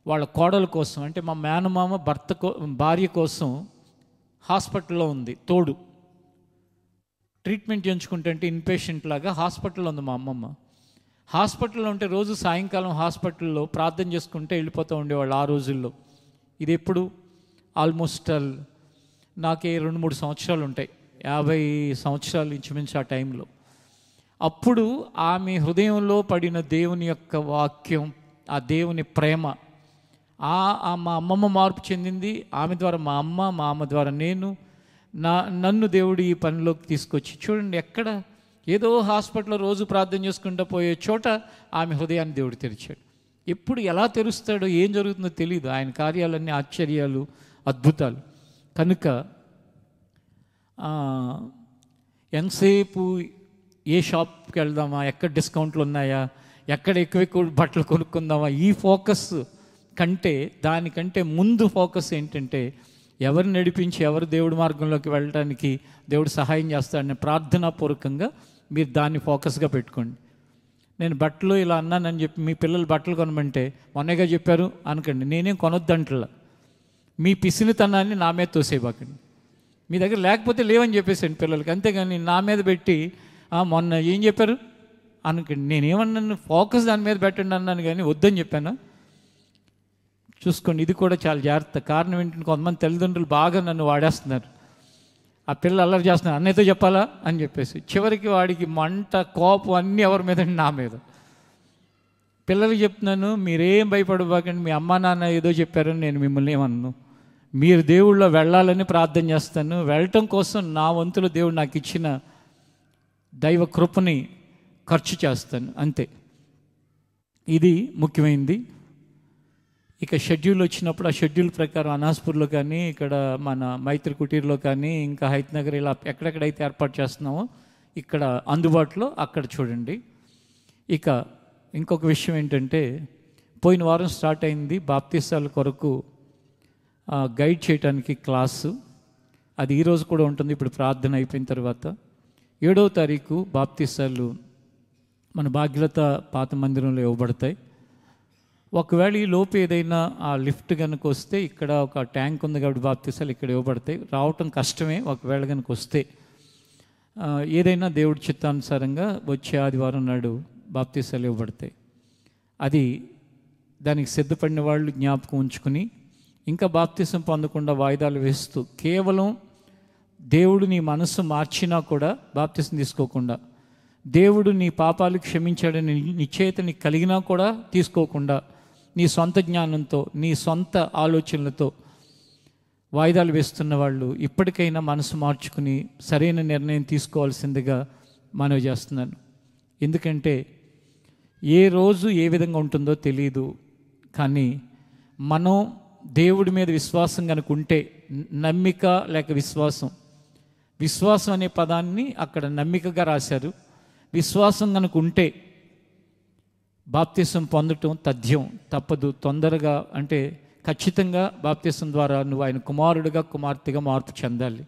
వాళ్ళ కోడల కోసం, అంటే మా మేనమామ భార్య కోసం హాస్పిటల్లో ఉంది. తోడు ట్రీట్మెంట్ చేయించుకుంటే ఇన్పేషెంట్ లాగా హాస్పిటల్లో ఉంది మా అమ్మమ్మ. హాస్పిటల్లో ఉంటే రోజు సాయంకాలం హాస్పిటల్లో ప్రార్థన చేసుకుంటే వెళ్ళిపోతూ ఉండేవాళ్ళు ఆ రోజుల్లో. ఇది ఎప్పుడు ఆల్మోస్ట్ నాకే 2-3 సంవత్సరాలు ఉంటాయి, 50 సంవత్సరాలు ఇంచుమించు ఆ టైంలో. అప్పుడు ఆమె హృదయంలో పడిన దేవుని యొక్క వాక్యం, ఆ దేవుని ప్రేమ, మా అమ్మమ్మ మార్పు చెందింది. ఆమె ద్వారా మా అమ్మ ద్వారా నన్ను దేవుడు ఈ పనిలోకి తీసుకొచ్చి, చూడండి ఎక్కడ ఏదో హాస్పిటల్లో రోజు ప్రార్థన చేసుకుంటూ పోయే చోట ఆమె హృదయాన్ని దేవుడు తెరిచాడు. ఎప్పుడు ఎలా తెరుస్తాడో ఏం జరుగుతుందో తెలియదు. ఆయన కార్యాలన్నీ ఆశ్చర్యాలు, అద్భుతాలు. కనుక ఎంతసేపు ఏ షాప్కి వెళ్దామా, ఎక్కడ డిస్కౌంట్లు ఉన్నాయా, ఎక్కడ ఎక్కువ బట్టలు కొనుక్కుందామా, ఈ ఫోకస్ కంటే, దానికంటే ముందు ఫోకస్ ఏంటంటే ఎవరు నడిపించి ఎవరు దేవుడి మార్గంలోకి వెళ్ళడానికి దేవుడు సహాయం చేస్తాడని ప్రార్థనాపూర్వకంగా మీరు దాన్ని ఫోకస్గా పెట్టుకోండి. నేను బట్టలు ఇలా అన్నానని చెప్పి మీ పిల్లలు బట్టలు కొనమంటే మొన్నగా చెప్పారు అనకండి, నేనేం కొనొద్దంటలా. మీ పిసినితనాన్ని నా మీద తోసేయబాకండి. మీ దగ్గర లేకపోతే లేవని చెప్పేసాను పిల్లలకి, అంతేగాని నా మీద పెట్టి మొన్న ఏం చెప్పారు అనకండి. నేనేమన్నాను, ఫోకస్ దాని మీద పెట్టండి అన్నాను కానీ వద్దని చెప్పాను. చూసుకోండి, ఇది కూడా చాలా జాగ్రత్త. కారణం ఏంటంటే కొంతమంది తల్లిదండ్రులు బాగా నన్ను వాడేస్తున్నారు. ఆ పిల్లలు అల్లరి చేస్తున్నారు, అన్నయ్యతో చెప్పాలా అని చెప్పేసి. చివరికి వాడికి మంట, కోపం అన్నీ ఎవరి మీద? నా మీద. పిల్లలకి చెప్తున్నాను, మీరేం భయపడబాకండి, మీ అమ్మా నాన్న ఏదో చెప్పారని నేను మిమ్మల్ని ఏమన్నాను. మీరు దేవుళ్ళో వెళ్ళాలని ప్రార్థన చేస్తాను. వెళ్ళటం కోసం నా వంతులో దేవుడు నాకు ఇచ్చిన దైవ కృపని ఖర్చు చేస్తాను, అంతే. ఇది ముఖ్యమైనది. ఇక షెడ్యూల్ వచ్చినప్పుడు ఆ షెడ్యూల్ ప్రకారం అనాస్పూర్లో కానీ, ఇక్కడ మన మైత్రి కుటీర్లో కానీ, ఇంకా హైత్ నగర్, ఇలా ఎక్కడెక్కడైతే ఏర్పాటు చేస్తున్నామో ఇక్కడ అందుబాటులో అక్కడ చూడండి. ఇక ఇంకొక విషయం ఏంటంటే, పోయిన వారం స్టార్ట్ అయింది బాప్తిసాల కొరకు గైడ్ చేయడానికి క్లాసు. అది ఈరోజు కూడా ఉంటుంది. ఇప్పుడు ప్రార్థన అయిపోయిన తర్వాత 7వ తారీఖు బాప్తిసాలు మన భాగ్యలత పాత మందిరంలో ఇవ్వబడతాయి. ఒకవేళ ఈ లోపు ఏదైనా ఆ లిఫ్ట్ కనుక వస్తే, ఇక్కడ ఒక ట్యాంక్ ఉంది కాబట్టి బాప్తిసాలు ఇక్కడ ఇవ్వబడతాయి. రావటం కష్టమే, ఒకవేళ కనుక వస్తే. ఏదైనా దేవుడి చిత్తానుసారంగా వచ్చే ఆదివారం నాడు బాప్తిసాలు ఇవ్వబడతాయి. అది దానికి సిద్ధపడిన వాళ్ళు జ్ఞాపకం ఉంచుకుని, ఇంకా బాప్తిసం పొందకుండా వాయిదాలు వేస్తూ, కేవలం దేవుడు నీ మనసు మార్చినా కూడా బాప్తిసం తీసుకోకుండా, దేవుడు నీ పాపాలు క్షమించాడని నిశ్చయిత నీకు కలిగినా కూడా తీసుకోకుండా, నీ సొంత జ్ఞానంతో, నీ సొంత ఆలోచనలతో వాయిదాలు వేస్తున్న వాళ్ళు ఇప్పటికైనా మనసు మార్చుకుని సరైన నిర్ణయం తీసుకోవాల్సిందిగా మనవి చేస్తున్నాను. ఎందుకంటే ఏ రోజు ఏ విధంగా ఉంటుందో తెలియదు. కానీ మనం దేవుడి మీద విశ్వాసం కనుక ఉంటే, నమ్మిక లేక విశ్వాసం, విశ్వాసం అనే పదాన్ని అక్కడ నమ్మికగా రాశారు. విశ్వాసం కనుక ఉంటే బాప్తిసం పొందటం తథ్యం, తప్పదు. తొందరగా అంటే ఖచ్చితంగా బాప్తిసం ద్వారా నువ్వు ఆయన కుమారుడిగా కుమార్తెగా మార్పు చెందాలి.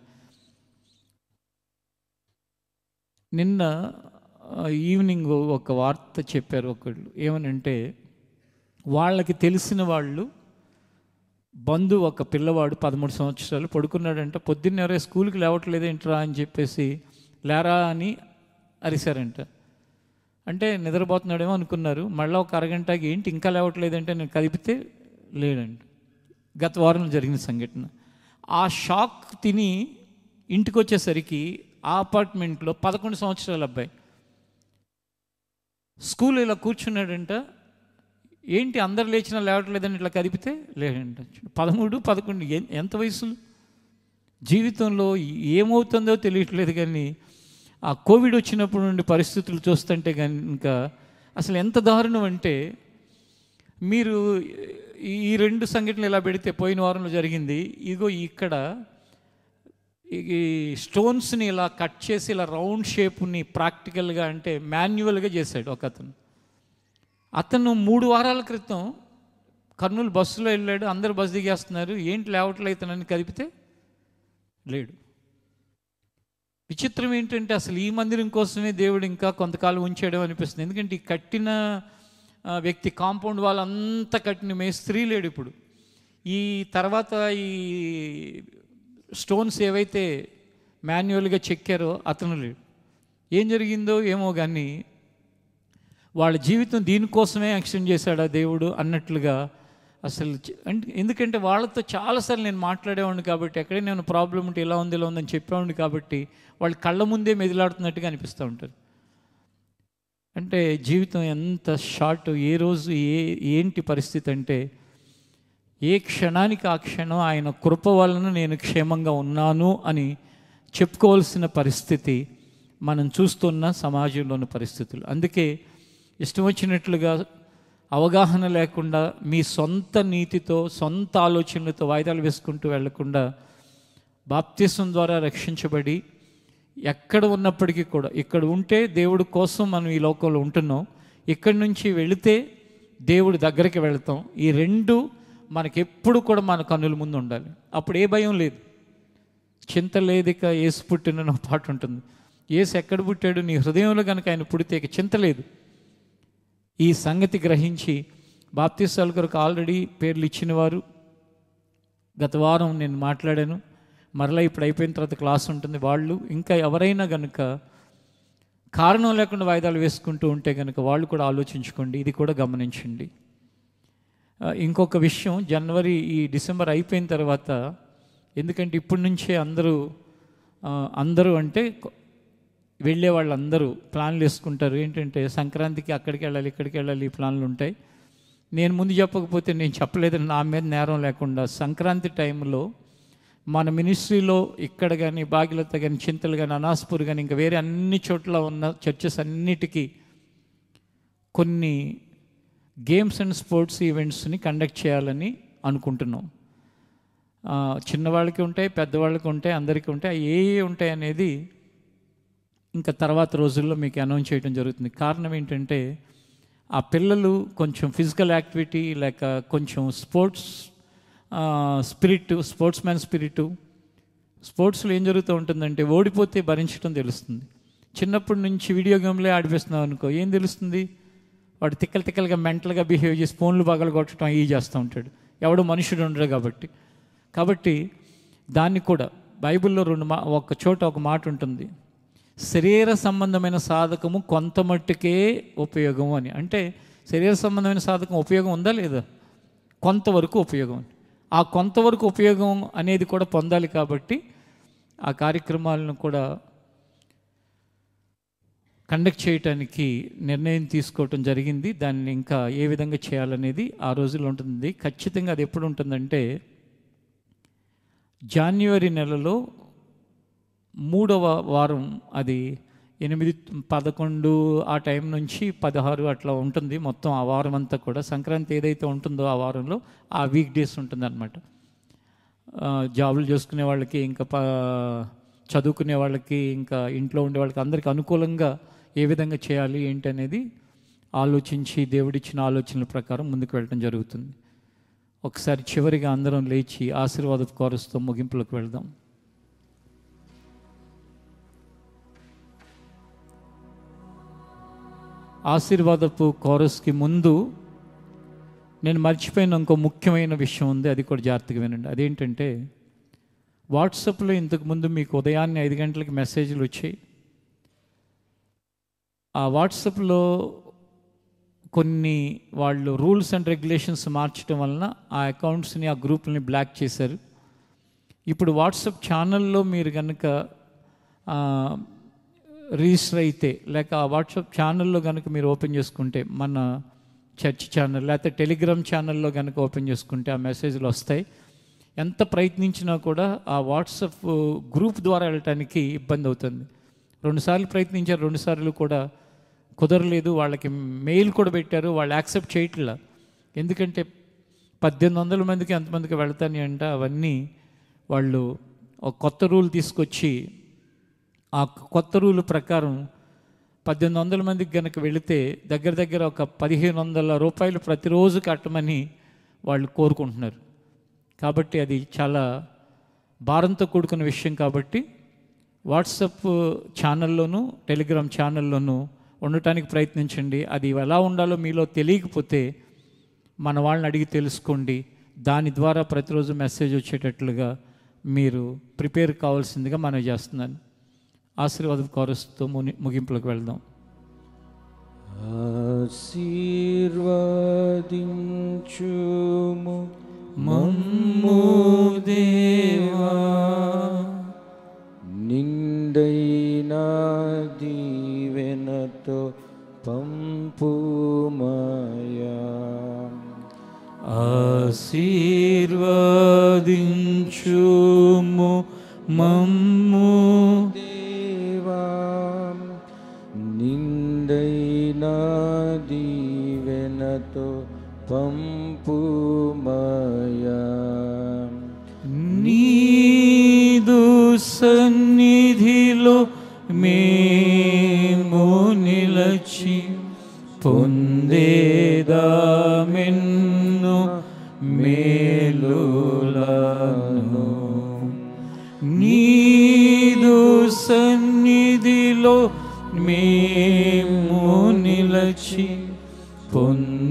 నిన్న ఈవినింగ్ ఒక వార్త చెప్పారు ఒకళ్ళు. ఏమనంటే వాళ్ళకి తెలిసిన వాళ్ళు బంధువు ఒక పిల్లవాడు 13 సంవత్సరాలు పడుకున్నాడంట. పొద్దున్నే స్కూల్కి లేవట్లేదేంట్రా అని చెప్పేసి లేరా అని అరిశారంట. అంటే నిద్రపోతున్నాడేమో అనుకున్నారు. మళ్ళీ ఒక అరగంటకి ఏంటి ఇంకా లేవట్లేదంటే నేను కదిపితే లేడంట. గత వారంలో జరిగిన సంఘటన. ఆ షాక్ తిని ఇంటికి వచ్చేసరికి ఆ అపార్ట్మెంట్లో 11 సంవత్సరాల అబ్బాయి స్కూల్ ఇలా కూర్చున్నాడంట. ఏంటి అందరు లేచినా లేవట్లేదని ఇట్లా కదిపితే లేడంట. 13, 11 ఎంత వయసులు? జీవితంలో ఏమవుతుందో తెలియట్లేదు. కానీ ఆ కోవిడ్ వచ్చినప్పుడు నుండి పరిస్థితులు చూస్తుంటే కనుక అసలు ఎంత దారుణం అంటే, మీరు ఈ 2 సంఘటనలు ఇలా పెడితే పోయిన వారంలో జరిగింది. ఇగో ఇక్కడ ఈ స్టోన్స్ని ఇలా కట్ చేసి ఇలా రౌండ్ షేప్ని ప్రాక్టికల్గా అంటే మాన్యువల్గా చేశాడు ఒక అతను 3 వారాల క్రితం కర్నూలు బస్సులో వెళ్ళాడు. అందరు బస్సు దిగేస్తున్నారు. ఏంటి లేవట్లయితేనని కదిపితే లేడు. విచిత్రం ఏంటంటే అసలు ఈ మందిరం కోసమే దేవుడు ఇంకా కొంతకాలం ఉంచాడో అనిపిస్తుంది. ఎందుకంటే ఈ కట్టిన వ్యక్తి, కాంపౌండ్ వాళ్ళంతా కట్టిన మేస్త్రీ లేడు ఇప్పుడు. ఈ తర్వాత ఈ స్టోన్స్ ఏవైతే మాన్యువల్గా చెక్కారో అతను లేడు. ఏం జరిగిందో ఏమో కానీ వాళ్ళ జీవితం దీనికోసమే యాక్షన్ చేశాడా దేవుడు అన్నట్లుగా అసలు. ఎందుకంటే వాళ్ళతో చాలాసార్లు నేను మాట్లాడేవాడిని కాబట్టి, ఎక్కడే నేను ప్రాబ్లం ఉంటే ఇలా ఉంది ఇలా ఉందని చెప్పేవాడిని కాబట్టి వాళ్ళు కళ్ళ ముందే మెదిలాడుతున్నట్టుగా అనిపిస్తూ ఉంటారు. అంటే జీవితం ఎంత షార్ట్, ఏ రోజు ఏంటి పరిస్థితి అంటే, ఏ క్షణానికి ఆ క్షణం ఆయన కృప వలన నేను క్షేమంగా ఉన్నాను అని చెప్పుకోవాల్సిన పరిస్థితి మనం చూస్తున్న సమాజంలోని పరిస్థితులు. అందుకే ఇష్టం వచ్చినట్లుగా అవగాహన లేకుండా మీ సొంత నీతితో సొంత ఆలోచనలతో వాయిదాలు వేసుకుంటూ వెళ్లకుండా బాప్తిసం ద్వారా రక్షించబడి ఎక్కడ ఉన్నప్పటికీ కూడా, ఇక్కడ ఉంటే దేవుడి కోసం మనం ఈ లోకంలో ఉంటున్నాం, ఇక్కడి నుంచి వెళితే దేవుడి దగ్గరికి వెళతాం. ఈ 2 మనకెప్పుడు కూడా మన కన్నుల ముందు ఉండాలి. అప్పుడు ఏ భయం లేదు, చింత లేదు. ఇక యేసు పుట్టిన పాట ఉంటుంది. యేసు ఎక్కడ పుట్టాడు? నీ హృదయంలో కనుక ఆయన పుడితే ఇక చింత లేదు. ఈ సంగతి గ్రహించి బాప్తిసాల కొరకు ఆల్రెడీ పేర్లు ఇచ్చిన వారు గత వారం నేను మాట్లాడాను. మరలా ఇప్పుడు అయిపోయిన తర్వాత క్లాస్ ఉంటుంది. వాళ్ళు ఇంకా ఎవరైనా కనుక కారణం లేకుండా వాయిదాలు వేసుకుంటూ ఉంటే కనుక వాళ్ళు కూడా ఆలోచించుకోండి. ఇది కూడా గమనించండి. ఇంకొక విషయం, ఈ డిసెంబర్ అయిపోయిన తర్వాత, ఎందుకంటే ఇప్పటి నుంచే అందరూ అంటే వెళ్ళే వాళ్ళందరూ ప్లాన్లు వేసుకుంటారు. ఏంటంటే సంక్రాంతికి అక్కడికి వెళ్ళాలి, ఇక్కడికి వెళ్ళాలి, ఈ ప్లాన్లు ఉంటాయి. నేను ముందు చెప్పకపోతే నేను చెప్పలేదని నా మీద నేరం లేకుండా, సంక్రాంతి టైంలో మన మినిస్ట్రీలో ఇక్కడ కానీ భాగ్యలత కానీ చింతలు కానీ అనాస్పూర్ కానీ ఇంకా వేరే అన్ని చోట్ల ఉన్న చర్చెస్ అన్నిటికీ కొన్ని గేమ్స్ అండ్ స్పోర్ట్స్ ఈవెంట్స్ని కండక్ట్ చేయాలని అనుకుంటున్నాం. చిన్నవాళ్ళకి ఉంటాయి, పెద్దవాళ్ళకి ఉంటాయి, అందరికీ ఉంటాయి. ఏ ఉంటాయి అనేది ఇంకా తర్వాత రోజుల్లో మీకు అనౌన్స్ చేయడం జరుగుతుంది. కారణం ఏంటంటే ఆ పిల్లలు కొంచెం ఫిజికల్ యాక్టివిటీ లేక కొంచెం స్పోర్ట్స్ మ్యాన్ స్పిరిట్, స్పోర్ట్స్లో ఏం జరుగుతూ ఉంటుందంటే ఓడిపోతే భరించడం తెలుస్తుంది. చిన్నప్పటి నుంచి వీడియో గేమ్లే ఆడిపిస్తున్నాం అనుకో, ఏం తెలుస్తుంది? వాడు తిక్కలుగా మెంటల్గా బిహేవ్ చేసి ఫోన్లు పగలు కొట్టడం అవి చేస్తూ ఉంటాడు. ఎవడో మనుషుడు ఉండడు కాబట్టి దాన్ని కూడా బైబిల్లో ఒక చోట ఒక మాట ఉంటుంది, శరీర సంబంధమైన సాధకము కొంత మట్టుకే ఉపయోగం అని. అంటే శరీర సంబంధమైన సాధకం ఉపయోగం ఉందా లేదా? కొంతవరకు ఉపయోగం అని. ఆ కొంతవరకు ఉపయోగం అనేది కూడా పొందాలి. కాబట్టి ఆ కార్యక్రమాలను కూడా కండక్ట్ చేయటానికి నిర్ణయం తీసుకోవటం జరిగింది. దాన్ని ఇంకా ఏ విధంగా చేయాలనేది ఆ రోజుల్లో ఉంటుంది. ఖచ్చితంగా అది ఎప్పుడు ఉంటుందంటే జనవరి నెలలో 3వ వారం, అది 8, 11 ఆ టైం నుంచి 16 అట్లా ఉంటుంది. మొత్తం ఆ వారం అంతా కూడా సంక్రాంతి ఏదైతే ఉంటుందో ఆ వారంలో ఆ వీక్ డేస్ ఉంటుందన్నమాట. జాబులు చేసుకునే వాళ్ళకి, ఇంకా చదువుకునే వాళ్ళకి, ఇంకా ఇంట్లో ఉండే వాళ్ళకి అందరికీ అనుకూలంగా ఏ విధంగా చేయాలి ఏంటి అనేది ఆలోచించి దేవుడిచ్చిన ఆలోచనల ప్రకారం ముందుకు వెళ్ళడం జరుగుతుంది. ఒకసారి చివరిగా అందరం లేచి ఆశీర్వాదపు కోరస్తో ముగింపులకు వెళ్దాం. ఆశీర్వాదపు కోరస్కి ముందు నేను మర్చిపోయిన ఇంకో ముఖ్యమైన విషయం ఉంది, అది కూడా జాగ్రత్తగా వినండి. అదేంటంటే వాట్సాప్లో ఇంతకుముందు మీకు ఉదయాన్నే 5 గంటలకి మెసేజ్లు వచ్చాయి. ఆ వాట్సాప్లో కొన్ని వాళ్ళు రూల్స్ అండ్ రెగ్యులేషన్స్ మార్చడం వలన ఆ అకౌంట్స్ని, ఆ గ్రూపుల్ని బ్లాక్ చేశారు. ఇప్పుడు వాట్సాప్ ఛానల్లో మీరు కనుక రిజిస్టర్ అయితే, లేక ఆ వాట్సాప్ ఛానల్లో కనుక మీరు ఓపెన్ చేసుకుంటే, మన చర్చ్ ఛానల్ లేకపోతే టెలిగ్రామ్ ఛానల్లో కనుక ఓపెన్ చేసుకుంటే ఆ మెసేజ్లు వస్తాయి. ఎంత ప్రయత్నించినా కూడా ఆ వాట్సాప్ గ్రూప్ ద్వారా వెళ్ళటానికి ఇబ్బంది అవుతుంది. 2 సార్లు ప్రయత్నించారు, 2 సార్లు కూడా కుదరలేదు. వాళ్ళకి మెయిల్ కూడా పెట్టారు, వాళ్ళు యాక్సెప్ట్ చేయట్లా. ఎందుకంటే 1800 మందికి ఎంతమందికి వెళ్తాని అంట. అవన్నీ వాళ్ళు ఒక కొత్త రూల్ తీసుకొచ్చి, ఆ కొత్త రూల్ ప్రకారం 1800 మందికి కనుక వెళితే దగ్గర దగ్గర ఒక 1500 రూపాయలు ప్రతిరోజు కట్టమని వాళ్ళు కోరుకుంటున్నారు. కాబట్టి అది చాలా భారంతో కూడుకున్న విషయం. కాబట్టి వాట్సాప్ ఛానల్లోనూ టెలిగ్రామ్ ఛానల్లోనూ ఉండటానికి ప్రయత్నించండి. అది ఎలా ఉండాలో మీలో తెలియకపోతే మన వాళ్ళని అడిగి తెలుసుకోండి. దాని ద్వారా ప్రతిరోజు మెసేజ్ వచ్చేటట్లుగా మీరు ప్రిపేర్ కావాల్సిందిగా మనం చేస్తున్నాను. ఆశీర్వాదం కోరుస్తూ ముగింపులకు వెళ్దాం. ఆశీర్వదించుము మమ్ము దేవా, నిండైన దీవెనతో పంపుమయా. ఆశీర్వదించుము మమ్ము దేవా, నిండైన దీవెనతో పంపుమయా. నీదు సన్నిధిలో మేము నిలచి పొందేదామెన్ను మేలులను. నీదు సన్నిధిలో మేము నిలచి పొందేదామెన్ను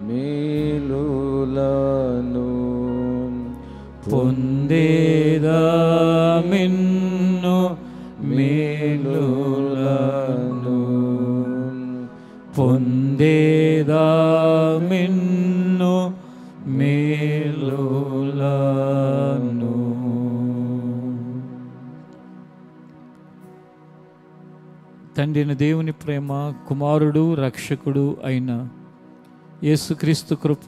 మేలులను. పొందేదామెన్ను మేలులను. పొందేదామెన్ను మేలులను. తండ్రిన దేవుని ప్రేమ, కుమారుడు రక్షకుడు అయిన యేసుక్రీస్తు కృప,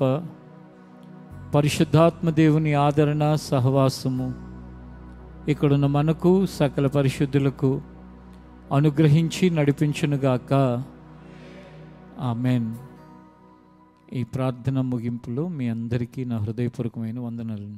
పరిశుద్ధాత్మ దేవుని ఆదరణ, సహవాసము ఇక్కడున్న మనకు సకల పరిశుద్ధులకు అనుగ్రహించి నడిపించునుగాక. ఆమెన్. ఈ ప్రార్థన ముగింపులో మీ అందరికీ నా హృదయపూర్వకమైన వందనాలు.